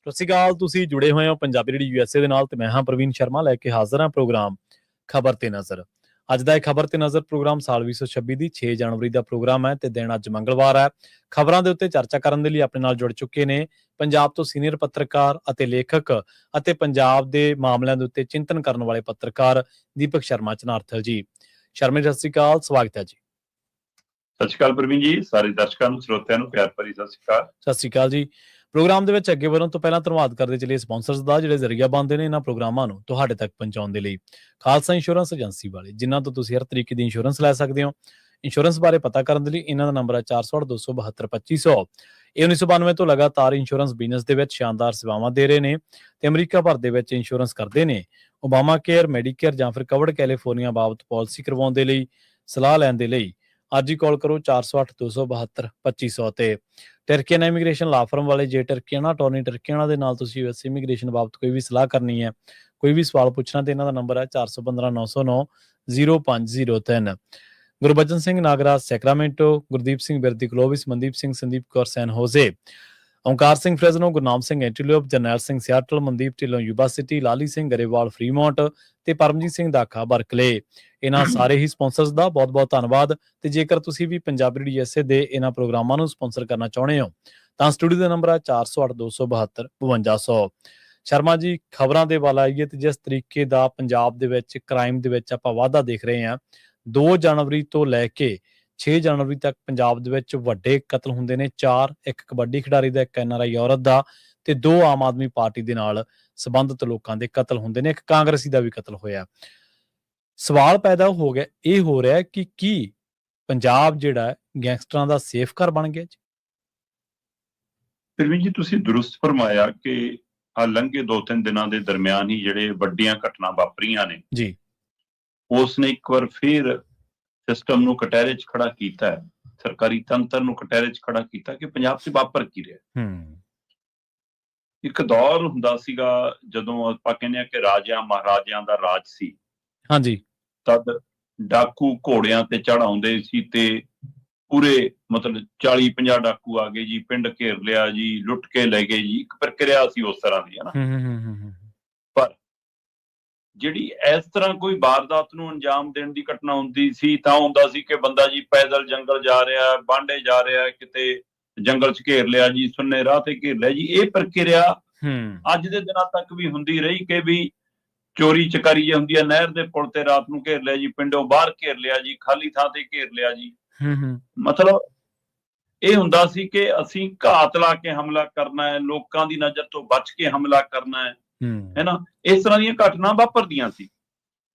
ਸਤਿ ਸ਼੍ਰੀ ਅਕਾਲ। ਤੁਸੀਂ ਜੁੜੇ ਹੋਏ ਹੋ ਪੰਜਾਬੀ ਰੇਡੀਓ USA ਦੇ ਨਾਲ ਤੇ ਮੈਂ ਹਾਂ ਪ੍ਰਵੀਨ ਸ਼ਰਮਾ ਲੈ ਕੇ ਹਾਜ਼ਰ ਹਾਂ ਪ੍ਰੋਗਰਾਮ ਖਬਰ ਤੇ ਨਜ਼ਰ। ਅੱਜ ਦਾ ਇਹ ਖਬਰ ਤੇ ਨਜ਼ਰ ਪ੍ਰੋਗਰਾਮ ਸਾਲ 2026 ਦੀ 6 ਜਨਵਰੀ ਦਾ ਪ੍ਰੋਗਰਾਮ ਹੈ ਤੇ ਦਿਨ ਅੱਜ ਮੰਗਲਵਾਰ ਹੈ। ਖਬਰਾਂ ਦੇ ਉੱਤੇ ਚਰਚਾ ਕਰਨ ਦੇ ਲਈ ਆਪਣੇ ਨਾਲ ਜੁੜ ਚੁੱਕੇ ਨੇ ਪੰਜਾਬ ਤੋਂ ਸੀਨੀਅਰ ਪੱਤਰਕਾਰ ਅਤੇ ਲੇਖਕ ਅਤੇ ਪੰਜਾਬ ਦੇ ਮਾਮਲਿਆਂ ਦੇ ਉੱਤੇ ਚਿੰਤਨ ਕਰਨ ਵਾਲੇ ਪੱਤਰਕਾਰ ਦੀਪਕ ਸ਼ਰਮਾ ਚਨਾਰਥਲ ਜੀ। ਸ਼ਰਮਾ ਜੀ, ਸਤਿ ਸ਼੍ਰੀ ਅਕਾਲ, ਸਵਾਗਤ ਹੈ ਜੀ। ਸਤਿ ਸ਼੍ਰੀ ਅਕਾਲ ਪ੍ਰਵੀਨ ਜੀ, ਸਾਰੇ ਦਰਸ਼ਕਾਂ ਨੂੰ ਸਰੋਤਿਆਂ ਨੂੰ ਪਿਆਰ ਭਰੀ ਸਤਿ ਸ਼੍ਰੀ ਅਕਾਲ। ਸਤਿ ਸ਼੍ਰੀ ਅਕਾਲ ਜੀ। ਪ੍ਰੋਗਰਾਮ ਦੇ ਵਿੱਚ ਅੱਗੇ ਵਧਣ ਤੋਂ ਪਹਿਲਾਂ ਧੰਨਵਾਦ ਕਰਦੇ ਚਲੀਏ ਸਪਾਂਸਰਸ ਦਾ, ਜਿਹੜੇ ਜ਼ਰੀਆ ਬਣਦੇ ਨੇ ਇਹਨਾਂ ਪ੍ਰੋਗਰਾਮਾਂ ਨੂੰ ਤੁਹਾਡੇ ਤੱਕ ਪਹੁੰਚਾਉਣ ਦੇ ਲਈ। ਖਾਲਸਾ ਇੰਸ਼ੋਰੈਂਸ ਏਜੰਸੀ ਵਾਲੇ, ਜਿਨ੍ਹਾਂ ਤੋਂ ਤੁਸੀਂ ਹਰ ਤਰੀਕੇ ਦੀ ਇੰਸ਼ੋਰੈਂਸ ਲੈ ਸਕਦੇ ਹੋ। ਇੰਸ਼ੋਰੈਂਸ ਬਾਰੇ ਪਤਾ ਕਰਨ ਦੇ ਲਈ ਇਹਨਾਂ ਦਾ ਨੰਬਰ ਹੈ 408-272-2500। ਇਹ 1992 ਤੋਂ ਲਗਾਤਾਰ ਇੰਸ਼ੋਰੈਂਸ ਬਿਜ਼ਨਸ ਦੇ ਵਿੱਚ ਸ਼ਾਨਦਾਰ ਸੇਵਾਵਾਂ ਦੇ ਰਹੇ ਨੇ ਤੇ ਅਮਰੀਕਾ ਭਰ ਦੇ ਵਿੱਚ ਇੰਸ਼ੋਰੈਂਸ ਕਰਦੇ ਨੇ। ਓਬਾਮਾ ਕੇਅਰ, ਮੈਡੀਕੇਅਰ ਜਾਂ ਫਿਰ ਕਵਰਡ ਕੈਲੀਫੋਰਨੀਆ ਬਾਬਤ ਪਾਲਿਸੀ ਕਰਵਾਉਣ ਦੇ ਲਈ, ਸਲਾਹ ਲੈਣ ਦੇ ਲਈ ਅੱਜ ਹੀ ਕਾਲ ਕਰੋ 408-272-2500 ਤੇ। ਟਰਕੀਆਨਾ ਇਮੀਗ੍ਰੇਸ਼ਨ ਲਾ ਫਰਮ ਵਾਲੇ, ਜੇ ਟਰਕੀਆਨਾ ਅਟਾਰਨੀ ਟਰਕੀਆਨਾ ਦੇ ਨਾਲ ਤੁਸੀਂ US ਇਮੀਗ੍ਰੇਸ਼ਨ ਬਾਬਤ ਕੋਈ ਵੀ ਸਲਾਹ ਕਰਨੀ ਹੈ, ਕੋਈ ਵੀ ਸਵਾਲ ਪੁੱਛਣਾ ਤੇ ਇਹਨਾਂ ਦਾ ਨੰਬਰ ਹੈ 415-909-0503। Gurbachan Singh Nagraj Sacramento, Gurdeep Singh Birdi Clovis, Mandeep Singh, Sandeep Kaur San Jose, Omkar Singh Fresno, Gurnam Singh Antelope, Jarnail Singh Seattle, Mandeep Dhillon Yuba City, Lali Singh Grewal Fremont ਤੇ ਪਰਮਜੀਤ ਸਿੰਘ ਦਾਖਾ ਬਰਕਲੇ। ਇਹਨਾਂ ਸਾਰੇ ਹੀ ਸਪਾਂਸਰਸ ਦਾ ਬਹੁਤ ਬਹੁਤ ਧੰਨਵਾਦ। ਤੇ ਜੇਕਰ ਤੁਸੀਂ ਵੀ ਪੰਜਾਬੀ ਰੇਡੀਓ USA ਦੇ ਇਹਨਾਂ ਪ੍ਰੋਗਰਾਮਾਂ ਨੂੰ ਸਪਾਂਸਰ ਕਰਨਾ ਚਾਹੁੰਦੇ ਹੋ ਤਾਂ ਸਟੂਡੀਓ ਦਾ ਨੰਬਰ ਹੈ 408-272-5200। ਸ਼ਰਮਾ ਜੀ, ਖਬਰਾਂ ਦੇ ਵੱਲ ਆਈਏ ਤੇ ਜਿਸ ਤਰੀਕੇ ਦਾ ਪੰਜਾਬ ਦੇ ਵਿੱਚ ਕ੍ਰਾਈਮ ਦੇ ਵਿੱਚ ਆਪਾਂ ਵਾਧਾ ਦੇਖ ਰਹੇ ਹਾਂ, 2 ਜਨਵਰੀ ਤੋਂ ਲੈ ਕੇ 6 ਜਨਵਰੀ ਤੱਕ ਪੰਜਾਬ ਦੇ ਵਿੱਚ ਵੱਡੇ ਕਤਲ ਹੁੰਦੇ ਨੇ। 4, ਇੱਕ ਕਬੱਡੀ ਖਿਡਾਰੀ ਦਾ, ਇੱਕ NRI ਔਰਤ ਦਾ ਤੇ 2 ਆਮ ਆਦਮੀ ਪਾਰਟੀ ਦੇ ਨਾਲ ਸੰਬੰਧਿਤ ਲੋਕਾਂ ਦੇ ਕਤਲ ਹੁੰਦੇ ਨੇ। ਇੱਕ ਕਾਂਗਰਸੀ ਦਾ ਵੀ ਕਤਲ ਹੋਇਆ। ਸਵਾਲ ਪੈਦਾ ਹੋ ਗਿਆ, ਇਹ ਹੋ ਰਿਹਾ ਕਿ ਕੀ ਪੰਜਾਬ ਜਿਹੜਾ ਗੈਂਗਸਟਰਾਂ ਦਾ ਸੇਫ ਘਰ ਬਣ ਗਿਆ ਜੀ? ਪ੍ਰਵੀਨ ਜੀ, ਤੁਸੀਂ ਦੁਰਸਤ ਫਰਮਾਇਆ ਕਿ ਆ ਲੰਘੇ 2-3 ਦਿਨਾਂ ਦੇ ਦਰਮਿਆਨ ਹੀ ਜਿਹੜੇ ਵੱਡੀਆਂ ਘਟਨਾ ਵਾਪਰੀਆਂ ਨੇ ਜੀ, ਉਸ ਨੇ ਇੱਕ ਵਾਰ ਫਿਰ ਸਿਸਟਮ ਨੂੰ ਕਟਹਿਰੇ 'ਚ ਖੜਾ ਕੀਤਾ ਹੈ, ਸਰਕਾਰੀ ਤੰਤਰ ਨੂੰ ਕਟਹਿਰੇ 'ਚ ਖੜਾ ਕੀਤਾ ਕਿ ਪੰਜਾਬ 'ਚ ਵਾਪਰ ਕੀ ਰਿਹਾ। ਇੱਕ ਦੌਰ ਹੁੰਦਾ ਸੀਗਾ ਜਦੋਂ ਆਪਾਂ ਕਹਿੰਦੇ ਆ ਕਿ ਰਾਜਿਆਂ ਮਹਾਰਾਜਿਆਂ ਦਾ ਰਾਜ ਸੀ। ਹਾਂਜੀ। ਤਦ ਡਾਕੂ ਘੋੜਿਆਂ ਤੇ ਚੜ੍ਹ ਆਉਂਦੇ ਸੀ ਤੇ ਪੂਰੇ ਮਤਲਬ 40-50 ਡਾਕੂ ਆ ਗਏ ਜੀ, ਪਿੰਡ ਘੇਰ ਲਿਆ ਜੀ, ਲੁੱਟ ਕੇ ਲੈ ਗਏ ਜੀ। ਇੱਕ ਪ੍ਰਕਿਰਿਆ ਸੀ ਉਸ ਤਰ੍ਹਾਂ ਦੀ, ਹਨਾ। ਪਰ ਜਿਹੜੀ ਇਸ ਤਰ੍ਹਾਂ ਕੋਈ ਵਾਰਦਾਤ ਨੂੰ ਅੰਜਾਮ ਦੇਣ ਦੀ ਘਟਨਾ ਹੁੰਦੀ ਸੀ ਤਾਂ ਹੁੰਦਾ ਸੀ ਕਿ ਬੰਦਾ ਜੀ ਪੈਦਲ ਜੰਗਲ ਜਾ ਰਿਹਾ, ਬਾਂਡੇ ਜਾ ਰਿਹਾ, ਕਿਤੇ ਜੰਗਲ 'ਚ ਘੇਰ ਲਿਆ ਜੀ, ਸੁੰਨੇ ਰਾਹ ਤੇ ਘੇਰ ਲਿਆ ਜੀ। ਇਹ ਪ੍ਰਕਿਰਿਆ ਅੱਜ ਦੇ ਦਿਨਾਂ ਤੱਕ ਵੀ ਹੁੰਦੀ ਰਹੀ ਕਿ ਵੀ ਚੋਰੀ ਚਕਾਰੀ ਜੇ ਹੁੰਦੀ ਹੈ, ਨਹਿਰ ਦੇ ਪੁਲ ਤੇ ਰਾਤ ਨੂੰ ਘੇਰ ਲਿਆ ਜੀ, ਪਿੰਡੋਂ ਬਾਹਰ ਘੇਰ ਲਿਆ ਜੀ, ਖਾਲੀ ਥਾਂ ਤੇ ਘੇਰ ਲਿਆ ਜੀ। ਮਤਲਬ ਇਹ ਹੁੰਦਾ ਸੀ ਕਿ ਅਸੀਂ ਘਾਤ ਲਾ ਕੇ ਹਮਲਾ ਕਰਨਾ ਹੈ, ਲੋਕਾਂ ਦੀ ਨਜ਼ਰ ਤੋਂ ਬਚ ਕੇ ਹਮਲਾ ਕਰਨਾ ਹੈ, ਹੈਨਾ। ਇਸ ਤਰ੍ਹਾਂ ਦੀਆਂ ਘਟਨਾ ਵਾਪਰਦੀਆਂ ਸੀ।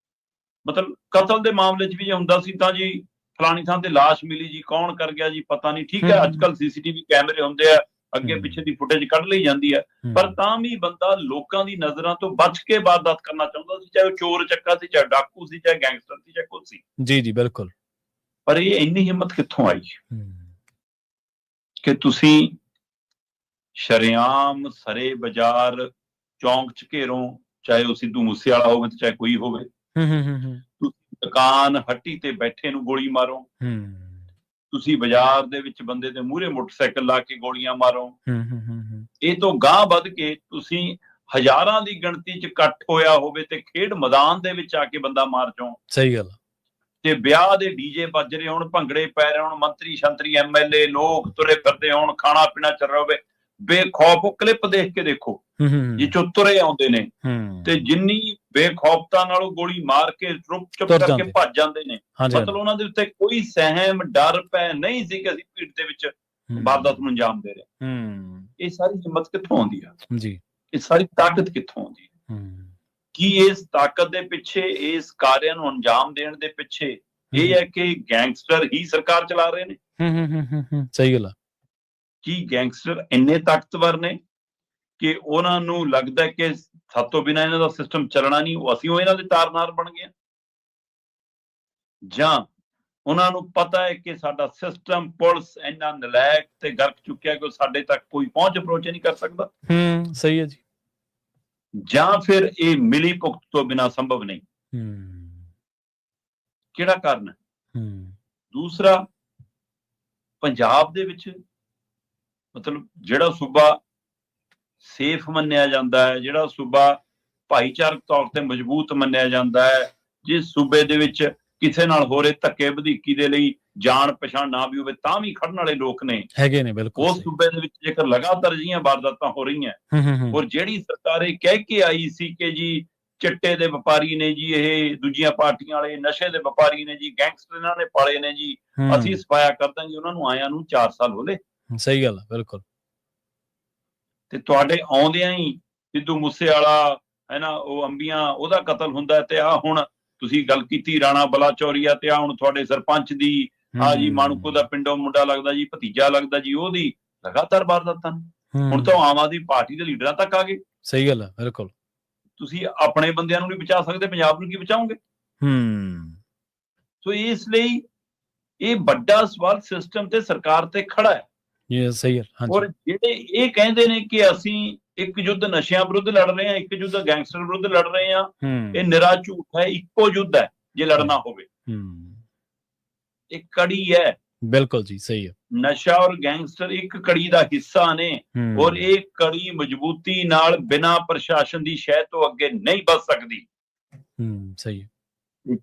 ਮਤਲਬ ਕਤਲ ਦੇ ਮਾਮਲੇ 'ਚ ਵੀ ਜੇ ਹੁੰਦਾ ਸੀ ਤਾਂ ਜੀ ਫਲਾਣੀ ਥਾਂ ਤੇ ਲਾਸ਼ ਮਿਲੀ ਜੀ, ਕੌਣ ਕਰ ਗਿਆ ਜੀ ਪਤਾ ਨਹੀਂ। ਠੀਕ ਹੈ, ਅੱਜ ਕੱਲ੍ਹ CCTV ਕੈਮਰੇ ਹੁੰਦੇ ਆ, ਅੱਗੇ ਪਿੱਛੇ ਦੀ ਫੁਟੇਜ ਕੱਢ ਲਈ ਜਾਂਦੀ ਹੈ, ਪਰ ਤਾਂ ਵੀ ਬੰਦਾ ਲੋਕਾਂ ਦੀ ਨਜ਼ਰਾਂ ਤੋਂ ਬਚ ਕੇ ਵਾਰਦਾਤ ਕਰਨਾ ਚਾਹੁੰਦਾ ਸੀ, ਚਾਹੇ ਉਹ ਚੋਰ ਚੱਕਾ ਸੀ, ਚਾਹੇ ਡਾਕੂ ਸੀ, ਚਾਹੇ ਗੈਂਗਸਟਰ ਸੀ, ਚਾਹੇ ਕੁਛ ਸੀ। ਜੀ ਜੀ, ਬਿਲਕੁਲ। ਪਰ ਇਹ ਇੰਨੀ ਹਿੰਮਤ ਕਿੱਥੋਂ ਆਈ ਕਿ ਤੁਸੀਂ ਸ਼ਰੇਆਮ ਸਰੇ ਬਾਜ਼ਾਰ ਚੌਂਕ 'ਚ ਘੇਰੋ, ਚਾਹੇ ਉਹ ਸਿੱਧੂ ਮੂਸੇ ਵਾਲਾ ਹੋਵੇ ਤੇ ਚਾਹੇ ਕੋਈ ਹੋਵੇ, ਤੁਸੀਂ ਦੁਕਾਨ ਹੱਟੀ ਤੇ ਬੈਠੇ ਨੂੰ ਗੋਲੀ ਮਾਰੋ, ਤੁਸੀਂ ਬਾਜ਼ਾਰ ਦੇ ਵਿੱਚ ਬੰਦੇ ਦੇ ਮੂਹਰੇ ਮੋਟਰਸਾਈਕਲ ਲਾ ਕੇ ਗੋਲੀਆਂ ਮਾਰੋ। ਇਹ ਤੋਂ ਗਾਂਹ ਵੱਧ ਕੇ ਤੁਸੀਂ ਹਜ਼ਾਰਾਂ ਦੀ ਗਿਣਤੀ 'ਚ ਇਕੱਠ ਹੋਇਆ ਹੋਵੇ ਤੇ ਖੇਡ ਮੈਦਾਨ ਦੇ ਵਿੱਚ ਆ ਕੇ ਬੰਦਾ ਮਾਰ ਜਾਓ। ਸਹੀ ਗੱਲ। ਤੇ ਵਿਆਹ ਦੇ DJ ਵੱਜ ਰਹੇ ਹੋਣ, ਭੰਗੜੇ ਪੈ ਰਹੇ ਹੋਣ, ਮੰਤਰੀ ਸ਼ੰਤਰੀ MLA ਲੋਕ ਤੁਰੇ ਫਿਰਦੇ ਹੋਣ, ਖਾਣਾ ਪੀਣਾ ਚੱਲ ਰਿਹਾ ਹੋਵੇ, ਬੇਖੌਫ ਉਹ ਕਲਿੱਪ ਦੇਖ ਕੇ ਦੇਖੋ ਜਿਹ ਤੁਰੇ ਆਉਂਦੇ ਨੇ ਤੇ ਜਿੰਨੀ ਬੇਖੌਫਤਾ ਨਾਲ ਉਹ ਗੋਲੀ ਮਾਰ ਕੇ ਚੁੱਪ ਕਰਕੇ ਭੱਜ ਜਾਂਦੇ ਨੇ। ਮਤਲਬ ਉਹਨਾਂ ਦੇ ਉੱਤੇ ਕੋਈ ਸਹਿਮ ਡਰ ਭੈ ਨਹੀਂ ਸੀ ਕਿ ਅਸੀਂ ਭੀੜ ਦੇ ਵਿੱਚ ਵਾਰਦਾਤ ਨੂੰ ਅੰਜਾਮ ਦੇ ਰਹੇ। ਇਹ ਸਾਰੀ ਹਿੰਮਤ ਕਿੱਥੋਂ ਆਉਂਦੀ ਆ ਜੀ? ਇਹ ਸਾਰੀ ਤਾਕਤ ਕਿੱਥੋਂ ਆਉਂਦੀ ਹੈ? ਕੀ ਇਸ ਤਾਕਤ ਦੇ ਪਿੱਛੇ, ਇਸ ਕਾਰਿਆਂ ਨੂੰ ਅੰਜਾਮ ਦੇਣ ਦੇ ਪਿੱਛੇ ਇਹ ਹੈ ਕਿ ਗੈਂਗਸਟਰ ਹੀ ਸਰਕਾਰ ਚਲਾ ਰਹੇ ਨੇ? ਸਹੀ ਗੱਲ ਆ। ਕੀ ਗੈਂਗਸਟਰ ਇੰਨੇ ਤਾਕਤਵਰ ਨੇ ਕਿ ਉਹਨਾਂ ਨੂੰ ਲੱਗਦਾ ਕਿ ਸਾਡੇ ਤੋਂ ਬਿਨਾਂ ਇਹਨਾਂ ਦਾ ਸਿਸਟਮ ਚੱਲਣਾ ਨਹੀਂ, ਅਸੀਂ ਉਹ ਇਹਨਾਂ ਦੇ ਤਾਰਨਾਰ ਬਣ ਗਏ? ਜਾਂ ਉਹਨਾਂ ਨੂੰ ਪਤਾ ਹੈ ਕਿ ਸਾਡਾ ਸਿਸਟਮ, ਪੁਲਿਸ ਇੰਨਾ ਨਲਾਇਕ ਤੇ ਗਰਕ ਚੁੱਕਿਆ ਕਿ ਉਹ ਸਾਡੇ ਤੱਕ ਕੋਈ ਪਹੁੰਚ ਅਪਰੋਚ ਨਹੀਂ ਕਰ ਸਕਦਾ? ਸਹੀ ਹੈ ਜੀ। ਜਾਂ ਫਿਰ ਇਹ ਮਿਲੀ ਭੁਗਤ ਤੋਂ ਬਿਨਾਂ ਸੰਭਵ ਨਹੀਂ? ਕਿਹੜਾ ਕਾਰਨ ਹੈ? ਦੂਸਰਾ, ਪੰਜਾਬ ਦੇ ਵਿੱਚ ਮਤਲਬ ਜਿਹੜਾ ਸੂਬਾ ਸੇਫ ਮੰਨਿਆ ਜਾਂਦਾ ਹੈ, ਜਿਹੜਾ ਸੂਬਾ ਭਾਈਚਾਰਕ ਤੌਰ ਤੇ ਮਜ਼ਬੂਤ ਮੰਨਿਆ ਜਾਂਦਾ ਹੈ, ਜਿਸ ਸੂਬੇ ਦੇ ਵਿੱਚ ਕਿਸੇ ਨਾਲ ਹੋ ਰਹੇ ਧੱਕੇ ਵਧੀਕੀ ਦੇ ਲਈ ਜਾਣ ਪਛਾਣ ਨਾ ਵੀ ਹੋਵੇ ਤਾਂ ਵੀ ਖੜਨ ਵਾਲੇ ਲੋਕ ਨੇ ਹੈਗੇ ਨੇ, ਬਿਲਕੁਲ ਉਸ ਸੂਬੇ ਦੇ ਵਿੱਚ ਜੇਕਰ ਲਗਾਤਾਰ ਜਿਹੀਆਂ ਵਾਰਦਾਤਾਂ ਹੋ ਰਹੀਆਂ, ਔਰ ਜਿਹੜੀ ਸਰਕਾਰ ਇਹ ਕਹਿ ਕੇ ਆਈ ਸੀ ਕਿ ਜੀ ਚਿੱਟੇ ਦੇ ਵਪਾਰੀ ਨੇ ਜੀ, ਇਹ ਦੂਜੀਆਂ ਪਾਰਟੀਆਂ ਵਾਲੇ ਨਸ਼ੇ ਦੇ ਵਪਾਰੀ ਨੇ ਜੀ, ਗੈਂਗਸਟਰ ਇਹਨਾਂ ਨੇ ਪਾਲੇ ਨੇ ਜੀ, ਅਸੀਂ ਸਫਾਇਆ ਕਰ ਦਾਂਗੇ, ਉਹਨਾਂ ਨੂੰ ਆਇਆਂ ਨੂੰ 4 ਸਾਲ ਹੋ ਲਏ। ਸਹੀ ਗੱਲ ਹੈ, ਬਿਲਕੁਲ। ਤੇ ਤੁਹਾਡੇ ਆਉਂਦਿਆਂ ਹੀ ਸਿੱਧੂ ਮੂਸੇਵਾਲਾ ਹੈ ਨਾ, ਉਹ ਅੰਬੀਆਂ ਉਹਦਾ ਕਤਲ ਹੁੰਦਾ, ਤੇ ਆ ਹੁਣ ਤੁਸੀਂ ਗੱਲ ਕੀਤੀ ਰਾਣਾ ਬਲਾਚੌਰੀਆ, ਤੇ ਆ ਹੁਣ ਤੁਹਾਡੇ ਸਰਪੰਚ ਦੀ ਆ ਜੀ ਮਾਣੂਕੋ ਦਾ ਪਿੰਡੋਂ ਮੁੰਡਾ ਲੱਗਦਾ ਜੀ, ਭਤੀਜਾ ਲੱਗਦਾ ਜੀ, ਉਹਦੀ ਲਗਾਤਾਰ ਵਾਰਦਾਤਾਂ। ਹੁਣ ਤਾਂ ਆਮ ਆਦਮੀ ਪਾਰਟੀ ਦੇ ਲੀਡਰਾਂ ਤੱਕ ਆ ਗਏ। ਸਹੀ ਗੱਲ ਹੈ, ਬਿਲਕੁਲ। ਤੁਸੀਂ ਆਪਣੇ ਬੰਦਿਆਂ ਨੂੰ ਨਹੀਂ ਬਚਾ ਸਕਦੇ, ਪੰਜਾਬ ਨੂੰ ਕੀ ਬਚਾਓਗੇ? ਸੋ ਇਸ ਲਈ ਇਹ ਵੱਡਾ ਸਵਾਲ ਸਿਸਟਮ ਤੇ ਸਰਕਾਰ ਤੇ ਖੜਾ ਹੈ। ਸਹੀ ਹੈ। ਔਰ ਜਿਹੜੇ ਇਹ ਕਹਿੰਦੇ ਨੇ ਕਿ ਅਸੀਂ ਇੱਕ ਯੁੱਧ ਨਸ਼ਿਆਂ ਵਿਰੁੱਧ ਲੜ ਰਹੇ ਹਾਂ, ਇੱਕ ਯੁੱਧ ਗੈਂਗਸਟਰ ਵਿਰੁੱਧ ਲੜ ਰਹੇ ਹਾਂ, ਇਹ ਨਿਰਾ ਝੂਠ ਹੈ। ਇੱਕੋ ਯੁੱਧ ਹੈ ਜੇ ਲੜਨਾ ਹੋਵੇ, ਇਹ ਕੜੀ ਹੈ। ਬਿਲਕੁਲ ਜੀ, ਸਹੀ ਹੈ। ਨਸ਼ਾ ਔਰ ਗੈਂਗਸਟਰ ਇੱਕ ਕੜੀ ਦਾ ਹਿੱਸਾ ਨੇ, ਔਰ ਇਹ ਕੜੀ ਮਜ਼ਬੂਤੀ ਨਾਲ ਬਿਨਾਂ ਪ੍ਰਸ਼ਾਸਨ ਦੀ ਸ਼ਹਿ ਤੋਂ ਅੱਗੇ ਨਹੀਂ ਵੱਧ ਸਕਦੀ। ਸਹੀ ਹੈ।